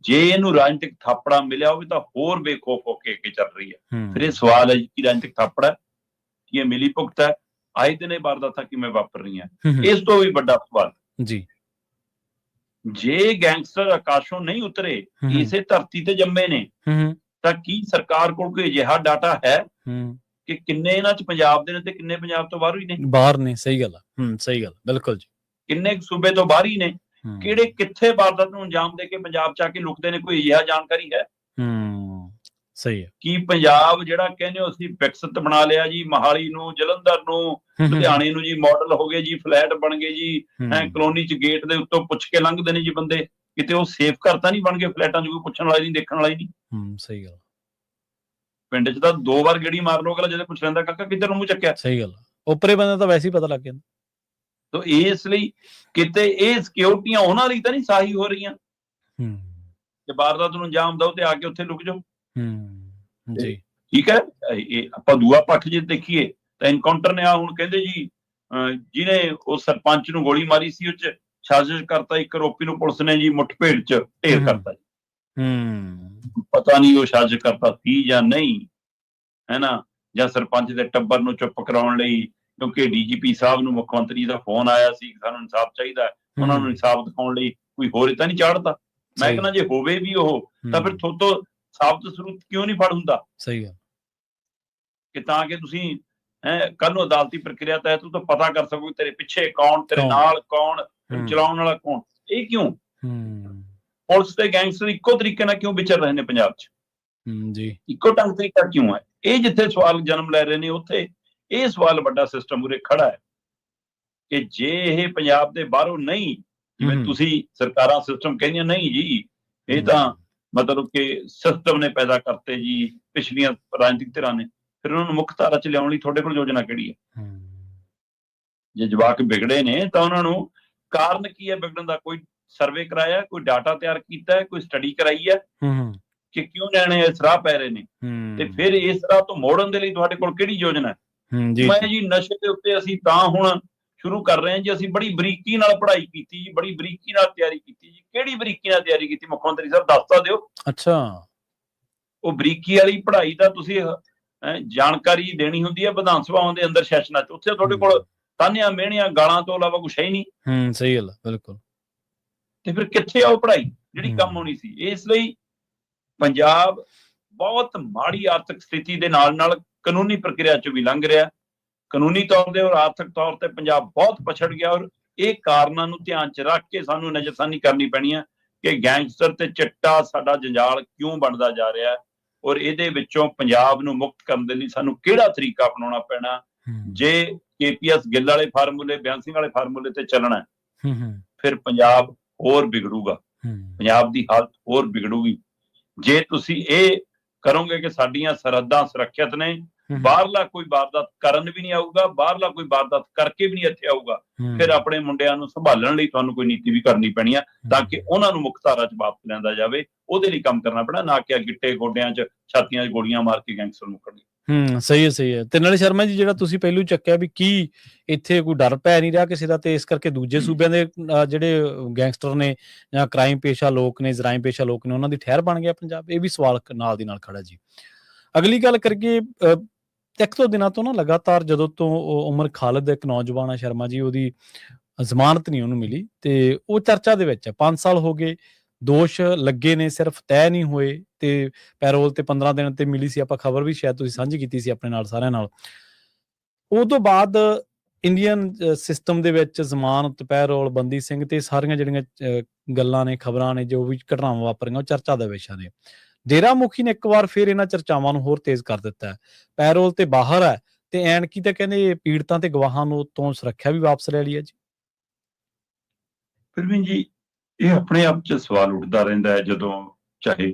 ਜੇ ਇਹਨੂੰ ਰਾਜਨੀਤਿਕ ਥਾਪੜਾ ਮਿਲਿਆ ਹੋਵੇ ਤਾਂ ਹੋਰ ਬੇਖੌਫ ਹੋ ਕੇ ਅੱਗੇ ਚੱਲ ਰਹੀ ਹੈ। ਫਿਰ ਇਹ ਸਵਾਲ ਹੈ ਕਿ ਰਾਜਨੀਤਿਕ ਥਾਪੜਾ ਕੀ ਇਹ ਮਿਲੀ ਭੁਗਤ ਹੈ, ਆਏ ਦਿਨ ਇਹ ਵਾਰਦਾਤਾਂ ਕਿਵੇਂ ਵਾਪਰ ਰਹੀਆਂ, ਇਸ ਤੋਂ ਵੀ ਵੱਡਾ ਸਵਾਲ ਜੀ, ਜੇ ਗੈਂਗਸਟਰ ਆਕਾਸ਼ੋਂ ਨਹੀਂ ਉਤਰੇ, ਇਸੇ ਧਰਤੀ ਤੇ ਜੰਮੇ ਨੇ, ਤਾਂ ਕੀ ਸਰਕਾਰ ਕੋਲ ਕੋਈ ਅਜਿਹਾ ਡਾਟਾ ਹੈ ਕਿ ਕਿੰਨੇ ਇਹਨਾਂ ਚ ਪੰਜਾਬ ਦੇ ਨੇ ਤੇ ਕਿੰਨੇ ਪੰਜਾਬ ਤੋਂ ਬਾਹਰ ਹੀ ਨੇ? ਬਾਹਰ ਨੇ। ਸਹੀ ਗੱਲ ਹੈ, ਸਹੀ ਗੱਲ, ਬਿਲਕੁਲ ਜੀ। ਕਿੰਨੇ ਸੂਬੇ ਤੋਂ ਬਾਹਰ ਹੀ ਨੇ? ਕਿਹੜੇ ਕਿੱਥੇ ਵਾਰਦਾਤ ਨੂੰ ਅੰਜਾਮ ਦੇ ਕੇ ਪੰਜਾਬ ਚ ਆ ਕੇ ਲੁਕਦੇ ਨੇ? ਕੋਈ ਅਜਿਹਾ ਜਾਣਕਾਰੀ ਹੈ? ਸਹੀ ਹੈ। ਕੀ ਪੰਜਾਬ ਜਿਹੜਾ ਕਹਿੰਦੇ ਹੋ ਅਸੀਂ ਵਿਕਸਿਤ ਬਣਾ ਲਿਆ ਜੀ, ਮੋਹਾਲੀ ਨੂੰ, ਜਲੰਧਰ ਨੂੰ, ਲੁਧਿਆਣੇ ਨੂੰ ਜੀ ਮਾਡਲ ਹੋ ਗਏ ਜੀ, ਫਲੈਟ ਬਣ ਗਏ ਜੀ, ਕਲੋਨੀ ਚ ਗੇਟ ਦੇ ਉੱਤੋਂ ਪੁੱਛ ਕੇ ਲੰਘਦੇ ਨੇ ਜੀ ਬੰਦੇ, ਕਿਤੇ ਉਹ ਸੇਫ ਘਰ ਤਾਂ ਨਹੀਂ ਬਣ ਗਏ ਫਲੈਟਾਂ ਚ ਕੋਈ ਪੁੱਛਣ ਵਾਲਾ ਨਹੀਂ, ਦੇਖਣ ਵਾਲਾ ਹੀ ਨਹੀਂ। ਸਹੀ ਗੱਲ। ਪਿੰਡ ਚ ਤਾਂ 2 ਵਾਰ ਗੇੜੀ ਮਾਰ ਲੋ, ਅਗਲਾ ਜਦੋਂ ਪੁੱਛ ਲੈਂਦਾ ਕਾਕਾ ਕਿੱਧਰ ਨੂੰ ਮੂੰਹ ਚੱਕਿਆ। ਸਹੀ ਗੱਲ। ਉੱਪਰੇ ਬੰਦੇ ਤਾਂ ਵੈਸੇ ਹੀ ਪਤਾ ਲੱਗ ਜਾਂਦਾ। ਤੋ ਇਸ ਲਈ ਕਿਤੇ ਇਹ ਸਿਕਿਉਰਟੀਆਂ ਉਹਨਾਂ ਲਈ ਤਾਂ ਨਹੀਂ ਸਾਹੀ ਹੋ ਰਹੀਆਂ ਕਿ ਵਾਰਦਾਤ ਨੂੰ ਅੰਜਾਮ ਦਿਓ ਤੇ ਆ ਕੇ ਉੱਥੇ ਲੁਕ ਜਾਓ। ਜੀ ਠੀਕ ਹੈ। ਇਹ ਆਪਾਂ ਦੂਆ ਪੱਖ ਜੇ ਦੇਖੀਏ ਤਾਂ ਇਨਕਾਊਂਟਰ ਨੇ ਆ ਹੁਣ ਕਹਿੰਦੇ ਜੀ ਜਿਹਨੇ ਉਹ ਸਰਪੰਚ ਨੂੰ ਗੋਲੀ ਮਾਰੀ ਸੀ ਉਹ ਚ ਸਾਜ਼ਿਸ਼ ਕਰਤਾ, ਇੱਕ ਆਰੋਪੀ ਨੂੰ ਪੁਲਿਸ ਨੇ ਜੀ ਮੁੱਠਭੇੜ ਚ ਢੇਰ ਕਰਤਾ ਜੀ। ਪਤਾ ਨਹੀਂ ਉਹ ਸਾਜ਼ਿਸ਼ ਕਰਤਾ ਸੀ ਜਾਂ ਨਹੀਂ, ਹੈ ਨਾ, ਜਾਂ ਸਰਪੰਚ ਦੇ ਟੱਬਰ ਨੂੰ ਚੁੱਪ ਕਰਾਉਣ ਲਈ, ਕਿਉਂਕਿ ਡੀਜੀਪੀ ਸਾਹਿਬ ਨੂੰ ਮੁੱਖ ਮੰਤਰੀ ਦਾ ਫੋਨ ਆਇਆ ਸੀ, ਸਾਨੂੰ ਇਨਸਾਫ ਚਾਹੀਦਾ, ਉਹਨਾਂ ਨੂੰ ਇਨਸਾਫ ਦਿਖਾਉਣ ਲਈ ਕੋਈ ਹੋਰ ਤਾਂ ਨਹੀਂ ਚਾੜਦਾ। ਮੈਂ ਕਹਿੰਦਾ ਜੇ ਹੋਵੇ ਵੀ ਉਹ ਤਾਂ ਫਿਰ ਥੋਤੋਂ ਸਾਬਤ ਸਰੂਪ ਕਿਉਂ ਨਹੀਂ ਫੜ ਹੁੰਦਾ? ਸਹੀ ਗੱਲ। ਕਿ ਤਾਂ ਕਿ ਤੁਸੀਂ ਕੱਲ ਨੂੰ ਅਦਾਲਤੀ ਪ੍ਰਕਿਰਿਆ ਤਹਿਤ ਤੂੰ ਤਾਂ ਪਤਾ ਕਰ ਸਕੋ ਤੇਰੇ ਪਿੱਛੇ ਕੌਣ, ਤੇਰੇ ਨਾਲ ਕੌਣ, ਚਲਾਉਣ ਵਾਲਾ ਕੌਣ। ਇਹ ਕਿਉਂ ਪੁਲਿਸ ਤੇ ਗੈਂਗਸਟਰ ਇੱਕੋ ਤਰੀਕੇ ਨਾਲ ਕਿਉਂ ਵਿਚਰ ਰਹੇ ਨੇ ਪੰਜਾਬ 'ਚ? ਜੀ, ਇੱਕੋ ਢੰਗ ਤਰੀਕਾ ਕਿਉਂ ਹੈ? ਇਹ ਜਿੱਥੇ ਸਵਾਲ ਜਨਮ ਲੈ ਰਹੇ ਨੇ ਉੱਥੇ ਇਹ ਸਵਾਲ ਵੱਡਾ ਸਿਸਟਮ ਉਰੇ ਖੜਾ ਹੈ ਕਿ ਜੇ ਇਹ ਪੰਜਾਬ ਦੇ ਬਾਹਰੋਂ ਨਹੀਂ, ਜਿਵੇਂ ਤੁਸੀਂ ਸਰਕਾਰਾਂ ਸਿਸਟਮ ਕਹਿੰਦੀਆਂ, ਨਹੀਂ ਜੀ ਇਹ ਤਾਂ ਮਤਲਬ ਕਿ ਸਿਸਟਮ ਨੇ ਪੈਦਾ ਕਰਤੇ ਜੀ, ਪਿਛਲੀਆਂ ਰਾਜਨੀਤਿਕ ਧਿਰਾਂ ਨੇ, ਫਿਰ ਉਹਨਾਂ ਨੂੰ ਮੁੱਖ ਧਾਰਾ 'ਚ ਲਿਆਉਣ ਲਈ ਤੁਹਾਡੇ ਕੋਲ ਯੋਜਨਾ ਕਿਹੜੀ ਹੈ? ਜੇ ਜਵਾਕ ਵਿਗੜੇ ਨੇ ਤਾਂ ਉਹਨਾਂ ਨੂੰ ਕਾਰਨ ਕੀ ਹੈ ਵਿਗੜਨ ਦਾ? ਕੋਈ ਸਰਵੇ ਕਰਾਇਆ, ਕੋਈ ਡਾਟਾ ਤਿਆਰ ਕੀਤਾ ਹੈ, ਕੋਈ ਸਟੱਡੀ ਕਰਾਈ ਹੈ ਕਿ ਕਿਉਂ ਨਿਆਣੇ ਇਸ ਰਾਹ ਪੈ ਰਹੇ ਨੇ, ਤੇ ਫਿਰ ਇਸ ਰਾਹ ਤੋਂ ਮੋੜਨ ਦੇ ਲਈ ਤੁਹਾਡੇ ਕੋਲ ਕਿਹੜੀ ਯੋਜਨਾ ਹੈ? ਮੈਂ ਜੀ ਨਸ਼ੇ ਦੇ ਉੱਤੇ ਅਸੀਂ ਤਾਂ ਹੁਣ ਸ਼ੁਰੂ ਕਰ ਰਹੇ ਹਾਂ ਜੀ, ਅਸੀਂ ਬੜੀ ਬਰੀਕੀ ਨਾਲ ਪੜ੍ਹਾਈ ਕੀਤੀ ਜੀ, ਬੜੀ ਬਰੀਕੀ ਨਾਲ ਤਿਆਰੀ ਕੀਤੀ ਜੀ। ਕਿਹੜੀ ਬਰੀਕੀ ਨਾਲ ਤਿਆਰੀ ਕੀਤੀ ਮੁੱਖ ਮੰਤਰੀ ਸਾਹਿਬ, ਦੱਸ ਤਾਂ ਦਿਓ। ਅੱਛਾ, ਉਹ ਬਰੀਕੀ ਵਾਲੀ ਪੜ੍ਹਾਈ ਦਾ ਤੁਸੀਂ ਜਾਣਕਾਰੀ ਦੇਣੀ ਹੁੰਦੀ ਹੈ ਵਿਧਾਨ ਸਭਾਵਾਂ ਦੇ ਅੰਦਰ ਸੈਸ਼ਨਾਂ 'ਚ, ਉੱਥੇ ਤੁਹਾਡੇ ਕੋਲ ਤਾਨੀਆਂ ਮਿਹਣੀਆਂ ਗਾਲਾਂ ਤੋਂ ਇਲਾਵਾ ਕੁਛ ਹੈ ਹੀ ਨਹੀਂ। ਸਹੀ ਗੱਲ, ਬਿਲਕੁਲ। ਤੇ ਫਿਰ ਕਿੱਥੇ ਆ ਉਹ ਪੜ੍ਹਾਈ ਜਿਹੜੀ ਕੰਮ ਹੋਣੀ ਸੀ? ਇਸ ਲਈ ਪੰਜਾਬ ਬਹੁਤ ਮਾੜੀ ਆਰਥਿਕ ਸਥਿਤੀ ਦੇ ਨਾਲ ਨਾਲ ਕਾਨੂੰਨੀ ਪ੍ਰਕਿਰਿਆ 'ਚ ਵੀ ਲੰਘ ਰਿਹਾ, ਕਾਨੂੰਨੀ ਤੌਰ ਤੇ ਔਰ ਆਰਥਿਕ ਤੌਰ ਤੇ ਪੰਜਾਬ ਬਹੁਤ ਪਛੜ ਗਿਆ। ਔਰ ਇਹ ਕਾਰਨਾਂ ਨੂੰ ਧਿਆਨ 'ਚ ਰੱਖ ਕੇ ਸਾਨੂੰ ਨਜ਼ਰਸਾਨੀ ਕਰਨੀ ਪੈਣੀ ਹੈ ਕਿ ਗੈਂਗਸਟਰ ਤੇ ਚਿੱਟਾ ਸਾਡਾ ਜੰਜਾਲ ਕਿਉਂ ਬਣਦਾ ਜਾ ਰਿਹਾ ਹੈ, ਔਰ ਇਹਦੇ ਵਿੱਚੋਂ ਪੰਜਾਬ ਨੂੰ ਮੁਕਤ ਕਰਨ ਦੇ ਲਈ ਸਾਨੂੰ ਕਿਹੜਾ ਤਰੀਕਾ ਅਪਣਾਉਣਾ ਪੈਣਾ। ਜੇ KPS ਗਿੱਲ ਵਾਲੇ ਫਾਰਮੂਲੇ, ਬਿਆਨ ਸਿੰਘ ਵਾਲੇ ਫਾਰਮੂਲੇ ਤੇ ਚੱਲਣਾ ਫਿਰ ਪੰਜਾਬ ਹੋਰ ਵਿਗੜੂਗਾ, ਪੰਜਾਬ ਦੀ ਹਾਲਤ ਹੋਰ ਵਿਗੜੂਗੀ। ਜੇ ਤੁਸੀਂ ਇਹ ਕਰੋਗੇ ਕਿ ਸਾਡੀਆਂ ਸਰਹੱਦਾਂ ਸੁਰੱਖਿਅਤ ਨੇ, ਬਾਹਰਲਾ ਕੋਈ ਵਾਰਦਾਤ ਕਰਨ ਵੀ ਨਹੀਂ ਆਊਗਾ, ਬਾਹਰਲਾ ਕੋਈ ਵਾਰਦਾਤ ਕਰਕੇ ਵੀ ਨਹੀਂ ਇੱਥੇ ਆਊਗਾ, ਫਿਰ ਆਪਣੇ ਮੁੰਡਿਆਂ ਨੂੰ ਸੰਭਾਲਣ ਲਈ ਤੁਹਾਨੂੰ ਕੋਈ ਨੀਤੀ ਵੀ ਕਰਨੀ ਪੈਣੀ ਆ ਤਾਂ ਕਿ ਉਹਨਾਂ ਨੂੰ ਮੁੱਖ ਧਾਰਾ 'ਚ ਵਾਪਸ ਲਿਆਂਦਾ ਜਾਵੇ। ਉਹਦੇ ਲਈ ਕੰਮ ਕਰਨਾ ਪੈਣਾ, ਨਾ ਕਿ ਗਿੱਟੇ ਗੋਡਿਆਂ 'ਚ ਛਾਤੀਆਂ 'ਚ ਗੋਲੀਆਂ ਮਾਰ ਕੇ ਗੈਂਗਸਟਰ ਨੂੰ ਕੱਢੀ। ਸਹੀ ਹੈ। ਤੇ ਨਾਲੇ ਸ਼ਰਮਾ ਜੀ, ਜਿਹੜਾ ਤੁਸੀਂ ਪਹਿਲੂ ਚੱਕਿਆ ਵੀ ਕੀ ਇੱਥੇ ਕੋਈ ਡਰ ਪੈ ਨਹੀਂ ਰਿਹਾ ਕਿਸੇ ਦਾ, ਤੇ ਇਸ ਕਰਕੇ ਦੂਜੇ ਸੂਬਿਆਂ ਦੇ ਜਿਹੜੇ ਗੈਂਗਸਟਰ ਨੇ ਜਾਂ ਕ੍ਰਾਈਮ ਪੇਸ਼ਾ ਲੋਕ ਨੇ, ਜਰਾਇਮ ਪੇਸ਼ਾ ਲੋਕ ਨੇ, ਉਹਨਾਂ ਦੀ ਠਹਿਰ ਬਣ ਗਿਆ ਪੰਜਾਬ, ਇਹ ਵੀ ਸਵਾਲ ਨਾਲ ਦੀ ਨਾਲ ਖੜਾ ਜੀ। ਅਗਲੀ ਗੱਲ ਕਰੀਏ, ਇੱਕ ਦੋ ਦਿਨਾਂ ਤੋਂ ਨਾ ਲਗਾਤਾਰ ਜਦੋਂ ਤੋਂ ਉਮਰ ਖਾਲਿਦ ਇੱਕ ਨੌਜਵਾਨ ਆ ਸ਼ਰਮਾ ਜੀ, ਉਹਦੀ ਜ਼ਮਾਨਤ ਨਹੀਂ ਉਹਨੂੰ ਮਿਲੀ ਤੇ ਉਹ ਚਰਚਾ ਦੇ ਵਿੱਚ ਹੈ। 5 ਸਾਲ ਹੋ ਗਏ, ਦੋਸ਼ ਲੱਗੇ ਨੇ, ਸਿਰਫ ਤੈਅ ਨਹੀਂ ਹੋਏ ਤੇ ਪੈਰੋਲ ਤੇ 15 ਦਿਨ ਤੇ ਮਿਲੀ ਸੀ। ਆਪਾਂ ਖਬਰ ਵੀ ਸ਼ਾਇਦ ਤੁਸੀਂ ਸਾਂਝੀ ਕੀਤੀ ਸੀ ਆਪਣੇ ਨਾਲ ਸਾਰਿਆਂ ਨਾਲ। ਉਹ ਤੋਂ ਬਾਅਦ ਇੰਡੀਅਨ ਸਿਸਟਮ ਦੇ ਵਿੱਚ ਜ਼ਮਾਨਤ, ਪੈਰੋਲ, ਬੰਦੀ ਸਿੰਘ ਤੇ ਸਾਰੀਆਂ ਜਿਹੜੀਆਂ ਗੱਲਾਂ ਨੇ, ਖਬਰਾਂ ਨੇ, ਜੋ ਵੀ ਘਟਨਾਵਾਂ ਵਾਪਰੀਆਂ, ਉਹ ਚਰਚਾ ਦਾ ਵਿਸ਼ਾ ਨੇ। ਡੇਰਾ ਮੁਖੀ ਨੇ ਇੱਕ ਵਾਰ ਫਿਰ ਇਹਨਾਂ ਚਰਚਾਵਾਂ ਨੂੰ ਹੋਰ ਤੇਜ਼ ਕਰ ਦਿੱਤਾ ਹੈ। ਪੈਰੋਲ ਤੇ ਬਾਹਰ ਹੈ ਤੇ ਐਨਕੀ ਤਾਂ ਕਹਿੰਦੇ ਪੀੜਤਾਂ ਤੇ ਗਵਾਹਾਂ ਨੂੰ ਤੋਂ ਸੁਰੱਖਿਆ ਵੀ ਵਾਪਸ ਲੈ ਲਈ ਹੈ ਜੀ। ਪ੍ਰਵੀਨ ਜੀ, ਇਹ ਆਪਣੇ ਆਪ 'ਚ ਸਵਾਲ ਉੱਠਦਾ ਰਹਿੰਦਾ ਹੈ ਜਦੋਂ ਚਾਹੇ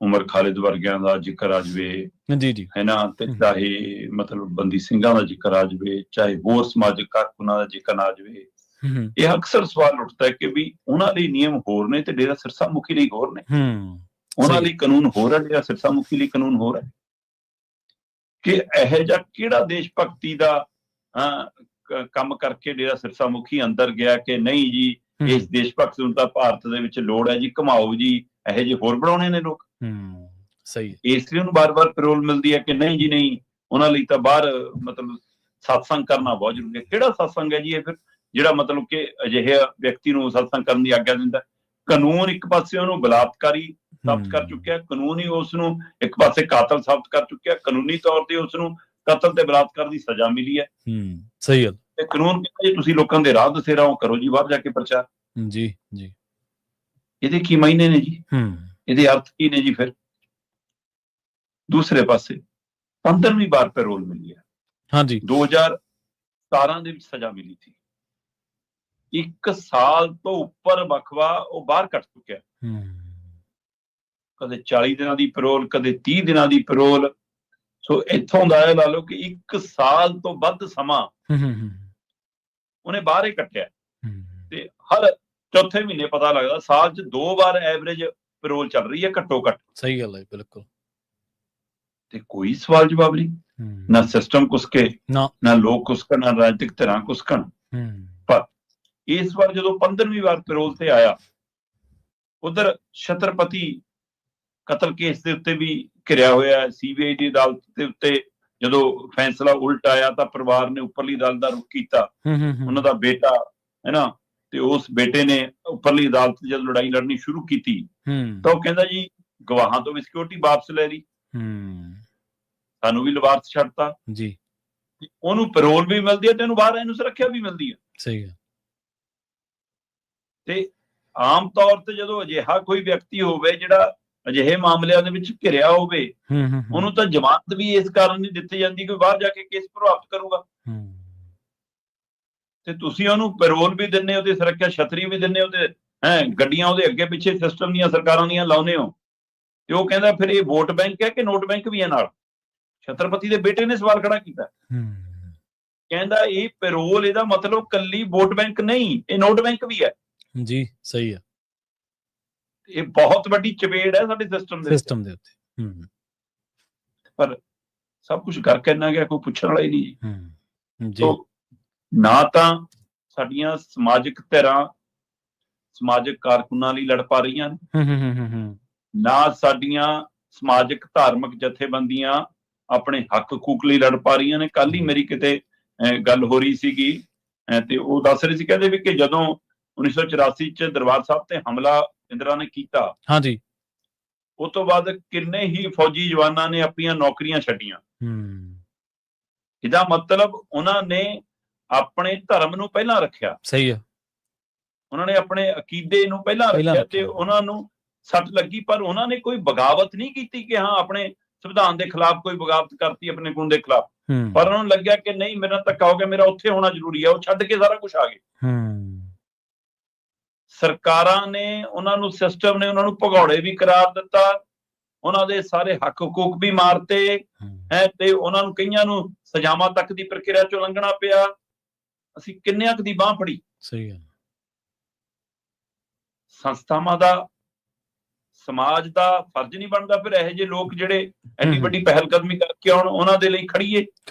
ਉਮਰ ਖਾਲਿਦ ਵਰਗਿਆਂ ਦਾ ਜ਼ਿਕਰ ਆ ਜਾਵੇ, ਜੀ ਹੈ ਨਾ, ਤੇ ਚਾਹੇ ਮਤਲਬ ਬੰਦੀ ਸਿੰਘਾਂ ਦਾ ਜ਼ਿਕਰ ਆ ਜਾਵੇ, ਚਾਹੇ ਹੋਰ ਸਮਾਜਿਕ ਕਾਰਕੁਨਾਂ ਦਾ ਜ਼ਿਕਰ ਆ ਜਾਵੇ। ਇਹ ਅਕਸਰ ਸਵਾਲ ਉੱਠਦਾ ਹੈ ਕਿ ਵੀ ਉਹਨਾਂ ਲਈ ਨਿਯਮ ਹੋਰ ਨੇ ਤੇ ਡੇਰਾ ਸਿਰਸਾ ਮੁਖੀ ਲਈ ਹੋਰ ਨੇ। ਉਹਨਾਂ ਲਈ ਕਾਨੂੰਨ ਹੋਰ ਹੈ, ਡੇਰਾ ਸਿਰਸਾ ਮੁਖੀ ਲਈ ਕਾਨੂੰਨ ਹੋਰ ਹੈ। ਕਿ ਇਹੋ ਜਿਹਾ ਕਿਹੜਾ ਦੇਸ਼ ਭਗਤੀ ਦਾ ਕੰਮ ਕਰਕੇ ਡੇਰਾ ਸਿਰਸਾ ਮੁਖੀ ਅੰਦਰ ਗਿਆ ਕਿ ਨਹੀਂ ਜੀ, ਇਸ ਦੇਸ਼ ਭਗਤ ਨੂੰ ਤਾਂ ਭਾਰਤ ਦੇ ਵਿੱਚ ਲੋੜ ਹੈ ਜੀ, ਘਮਾਓ ਜੀ, ਇਹੋ ਜਿਹੇ ਹੋਰ ਬਣਾਉਣੇ ਨੇ ਲੋਕ। ਸਹੀ। ਇਸ ਲਈ ਉਹਨੂੰ ਬਾਰ-ਬਾਰ ਪੈਰੋਲ ਮਿਲਦੀ ਹੈ ਕਿ ਨਹੀਂ ਜੀ ਨਹੀਂ, ਉਹਨਾਂ ਲਈ ਤਾਂ ਬਾਹਰ ਮਤਲਬ ਸਤਸੰਗ ਕਰਨਾ ਬਹੁਤ ਜ਼ਰੂਰੀ ਹੈ। ਕਿਹੜਾ ਸਤਸੰਗ ਹੈ ਜੀ ਇਹ ਫਿਰ, ਜਿਹੜਾ ਮਤਲਬ ਕਿ ਅਜਿਹੇ ਵਿਅਕਤੀ ਨੂੰ ਸਤਸੰਗ ਕਰਨ ਦੀ ਆਗਿਆ ਦਿੰਦਾ? ਕਾਨੂੰਨ ਇੱਕ ਪਾਸੇ ਉਹਨੂੰ ਬਲਾਤਕਾਰੀ ਸਾਬਤ ਕਰ ਚੁੱਕਿਆ, ਕਾਨੂੰਨ ਹੀ ਉਸ ਨੂੰ ਇੱਕ ਪਾਸੇ ਕਾਤਲ ਸਾਬਤ ਕਰ ਚੁੱਕਿਆ, ਕਾਨੂੰਨੀ ਤੌਰ ਤੇ ਉਸ ਨੂੰ ਕਤਲ ਤੇ ਬਲਾਤਕਾਰ ਦੀ ਸਜ਼ਾ ਮਿਲੀ ਹੈ। ਸਹੀ ਗੱਲ। ਤੇ ਕਾਨੂੰਨ ਕਹਿੰਦਾ ਜੀ ਤੁਸੀਂ ਲੋਕਾਂ ਦੇ ਰਾਹ ਦਸੇ ਰਹੋ, ਕਰੋ ਜੀ ਬਾਹਰ ਜਾ ਕੇ ਪ੍ਰਚਾਰ। ਜੀ। ਇਹਦੇ ਕੀ ਮਾਇਨੇ ਨੇ ਜੀ? ਇਹਦੇ ਅਰਥ ਕੀ ਨੇ ਜੀ? ਫਿਰ ਦੂਸਰੇ ਪਾਸੇ 15ਵੀਂ ਵਾਰ ਪੈਰੋਲ ਮਿਲੀ ਹੈ। ਹਾਂਜੀ, 2017 ਦੇ ਵਿੱਚ ਸਜ਼ਾ ਮਿਲੀ ਸੀ। 1 ਸਾਲ ਤੋਂ ਉੱਪਰ ਵਕਫਾ ਉਹ ਬਾਹਰ ਕੱਟ ਚੁੱਕਿਆ। ਕਦੇ 40 ਦਿਨਾਂ ਦੀ ਪੈਰੋਲ, ਕਦੇ 30 ਦਿਨਾਂ ਦੀ ਪੈਰੋਲ। ਸੋ ਇੱਥੋਂ ਦਾ ਇਹ ਲਾ ਲਓ ਕਿ 1 ਸਾਲ ਤੋਂ ਵੱਧ ਸਮਾਂ ਉਹਨੇ ਬਾਹਰ ਹੀ ਕੱਟਿਆ। ਤੇ ਹਰ ਚੌਥੇ ਮਹੀਨੇ ਪਤਾ ਲੱਗਦਾ ਸਾਲ 'ਚ 2 ਵਾਰ ਐਵਰੇਜ ਪੈਰੋਲ ਚੱਲ ਰਹੀ ਹੈ ਘੱਟੋ ਘੱਟ। ਸਹੀ ਗੱਲ ਹੈ, ਬਿਲਕੁਲ। ਤੇ ਕੋਈ ਸਵਾਲ ਜਵਾਬ ਨਹੀਂ, ਨਾ ਸਿਸਟਮ ਕੁਸਕੇ, ਨਾ ਲੋਕ ਕੁਸਕਣ, ਨਾ ਰਾਜਨੀਤਿਕ ਧਿਰਾਂ ਕੁਸਕਣ। ਪਰ ਇਸ ਵਾਰ ਜਦੋਂ 15ਵੀਂ ਵਾਰ ਪੈਰੋਲ ਤੇ ਆਇਆ, ਉਧਰ ਛਤਰਪਤੀ ਕਤਲ ਕੇਸ ਦੇ ਉੱਤੇ ਵੀ ਘਿਰਿਆ ਹੋਇਆ CBI ਦੀ ਅਦਾਲਤ ਦੇ ਉੱਤੇ। ਜਦੋਂ ਫੈਸਲਾ ਉਲਟ ਆਇਆ ਤਾਂ ਪਰਿਵਾਰ ਨੇ ਉੱਪਰਲੀ ਅਦਾਲਤ ਦਾ ਰੁਖ ਕੀਤਾ। ਉਹਨਾਂ ਦਾ ਬੇਟਾ ਹੈ ਨਾ, ਤੇ ਉਸ ਬੇਟੇ ਨੇ ਉੱਪਰਲੀ ਅਦਾਲਤ ਜਦੋਂ ਲੜਾਈ ਲੜਨੀ ਸ਼ੁਰੂ ਕੀਤੀ ਤਾਂ ਉਹ ਕਹਿੰਦਾ ਜੀ ਗਵਾਹਾਂ ਤੋਂ ਵੀ ਸਿਕਿਉਰਿਟੀ ਵਾਪਸ ਲੈ ਲਈ, ਸਾਨੂੰ ਵੀ ਲਵਾਰਸ ਛੱਡਤਾ ਜੀ। ਉਹਨੂੰ ਪੈਰੋਲ ਵੀ ਮਿਲਦੀ ਹੈ ਤੇ ਉਹਨੂੰ ਬਾਹਰ ਇਹਨੂੰ ਸੁਰੱਖਿਆ ਵੀ ਮਿਲਦੀ ਹੈ। ਸਹੀ ਹੈ। ਤੇ ਆਮ ਤੌਰ ਤੇ ਜਦੋਂ ਅਜਿਹਾ ਕੋਈ ਵਿਅਕਤੀ ਹੋਵੇ ਜਿਹੜਾ ਅਜਿਹੇ ਮਾਮਲਿਆਂ ਦੇ ਵਿੱਚ ਘਿਰਿਆ ਹੋਵੇ, ਉਹਨੂੰ ਤਾਂ ਜ਼ਮਾਨਤ ਵੀ ਇਸ ਕਾਰਨ ਨਹੀਂ ਦਿੱਤੀ ਜਾਂਦੀ ਕਿ ਬਾਹਰ ਜਾ ਕੇ ਕੇਸ ਪ੍ਰਭਾਵਿਤ ਕਰੂਗਾ। ਤੇ ਤੁਸੀਂ ਉਹਨੂੰ ਪੈਰੋਲ ਵੀ ਦਿੰਦੇ ਹੋ ਤੇ ਸੁਰੱਖਿਆ ਛਤਰੀ ਵੀ ਦਿੰਦੇ ਹੋ ਤੇ ਗੱਡੀਆਂ ਉਹਦੇ ਅੱਗੇ ਪਿੱਛੇ ਸਿਸਟਮ ਦੀਆਂ ਸਰਕਾਰਾਂ ਦੀਆਂ ਲਾਉਂਦੇ ਹੋ। ਤੇ ਉਹ ਕਹਿੰਦਾ ਫਿਰ ਇਹ ਵੋਟ ਬੈਂਕ ਹੈ ਕਿ ਨੋਟ ਬੈਂਕ ਵੀ ਹੈ ਨਾਲ? ਛਤਰਪਤੀ ਦੇ ਬੇਟੇ ਨੇ ਸਵਾਲ ਖੜਾ ਕੀਤਾ, ਕਹਿੰਦਾ ਇਹ ਪੈਰੋਲ ਇਹਦਾ ਮਤਲਬ ਕੱਲੀ ਵੋਟ ਬੈਂਕ ਨਹੀਂ, ਇਹ ਨੋਟ ਬੈਂਕ ਵੀ ਹੈ। ਜੀ ਸਹੀ ਹੈ। ਇਹ ਬਹੁਤ ਵੱਡੀ ਚਪੇੜ ਹੈ ਸਾਡੇ ਸਿਸਟਮ ਦੇ ਉੱਤੇ। ਪਰ ਸਭ ਕੁਝ ਕਰਕੇ ਇੰਨਾ ਗਿਆ, ਕੋਈ ਪੁੱਛਣ ਵਾਲਾ ਹੀ ਨਹੀਂ ਜੀ। ਨਾ ਤਾਂ ਸਾਡੀਆਂ ਸਮਾਜਿਕ ਧਿਰਾਂ ਸਮਾਜਿਕ ਕਾਰਕੁਨਾਂ ਲਈ ਲੜ ਪਾ ਰਹੀਆਂ ਨੇ, ਨਾ ਸਾਡੀਆਂ ਸਮਾਜਿਕ ਧਾਰਮਿਕ ਜਥੇਬੰਦੀਆਂ ਆਪਣੇ ਹੱਕ ਹਕੂਕ ਲਈ ਲੜ ਪਾ ਰਹੀਆਂ ਨੇ। ਕੱਲ ਹੀ ਮੇਰੀ ਕਿਤੇ ਗੱਲ ਹੋ ਰਹੀ ਸੀਗੀ ਤੇ ਉਹ ਦੱਸ ਰਹੇ ਸੀ, ਕਹਿੰਦੇ ਵੀ ਕਿ ਜਦੋਂ 1984 ਚ ਦਰਬਾਰ ਸਾਹਿਬ ਤੇ ਹਮਲਾ ਇੰਦਰਾ ਨੇ ਕੀਤਾ, ਹਾਂਜੀ, ਉਸ ਤੋਂ ਬਾਅਦ ਕਿੰਨੇ ਹੀ ਫੌਜੀ ਜਵਾਨਾਂ ਨੇ ਆਪਣੀਆਂ ਨੌਕਰੀਆਂ ਛੱਡੀਆਂ। ਇਹਦਾ ਮਤਲਬ ਉਹਨਾਂ ਨੇ ਆਪਣੇ ਧਰਮ ਨੂੰ ਪਹਿਲਾਂ ਰੱਖਿਆ। ਸਹੀ ਹੈ। ਉਹਨਾਂ ਨੇ ਆਪਣੇ ਅਕੀਦੇ ਨੂੰ ਪਹਿਲਾਂ ਰੱਖਿਆ ਤੇ ਉਹਨਾਂ ਨੂੰ ਸੱਟ ਲੱਗੀ, ਪਰ ਉਹਨਾਂ ਨੇ ਕੋਈ ਬਗਾਵਤ ਨਹੀਂ ਕੀਤੀ ਕਿ ਹਾਂ ਆਪਣੇ ਸੰਵਿਧਾਨ ਦੇ ਖਿਲਾਫ ਕੋਈ ਬਗਾਵਤ ਕਰਤੀ ਆਪਣੇ ਖੂਨ ਦੇ ਖਿਲਾਫ। ਪਰ ਉਹਨਾਂ ਨੂੰ ਲੱਗਿਆ ਕਿ ਨਹੀਂ, ਮੇਰਾ ਧੱਕਾ ਹੋ ਗਿਆ, ਮੇਰਾ ਉੱਥੇ ਹੋਣਾ ਜ਼ਰੂਰੀ ਹੈ। ਉਹ ਛੱਡ ਕੇ ਸਾਰਾ ਕੁਝ ਆ ਗਏ। ਸਰਕਾਰਾਂ ਨੇ ਉਹਨਾਂ ਨੂੰ, ਸਿਸਟਮ ਨੇ ਉਹਨਾਂ ਨੂੰ ਭਗੌੜੇ ਵੀ ਕਰਾਰ ਦਿੱਤਾ, ਉਹਨਾਂ ਦੇ ਸਾਰੇ ਹੱਕ ਹਕੂਕ ਵੀ ਮਾਰਤੇ ਤੇ ਉਹਨਾਂ ਨੂੰ ਕਈਆਂ ਨੂੰ ਸਜ਼ਾਵਾਂ ਤੱਕ ਦੀ ਪ੍ਰਕਿਰਿਆ ਚੋਂ ਲੰਘਣਾ ਪਿਆ। ਅਸੀਂ ਕਿੰਨਿਆਂ ਕੁ ਦੀ ਬਾਂਹ ਫੜੀ। ਸਹੀ ਗੱਲ। ਸੰਸਥਾਵਾਂ ਦਾ ਸਮਾਜ ਦਾ ਫਰਜ਼ ਨਹੀਂ ਬਣਦਾ ਫਿਰ ਇਹੋ ਜਿਹੇ ਲੋਕ ਜਿਹੜੇ ਐਡੀ ਵੱਡੀ ਪਹਿਲ ਕਦਮੀ ਕਰਕੇ ਆਉਣ, ਉਹਨਾਂ ਦੇ ਲਈ ਖੜੀਏ।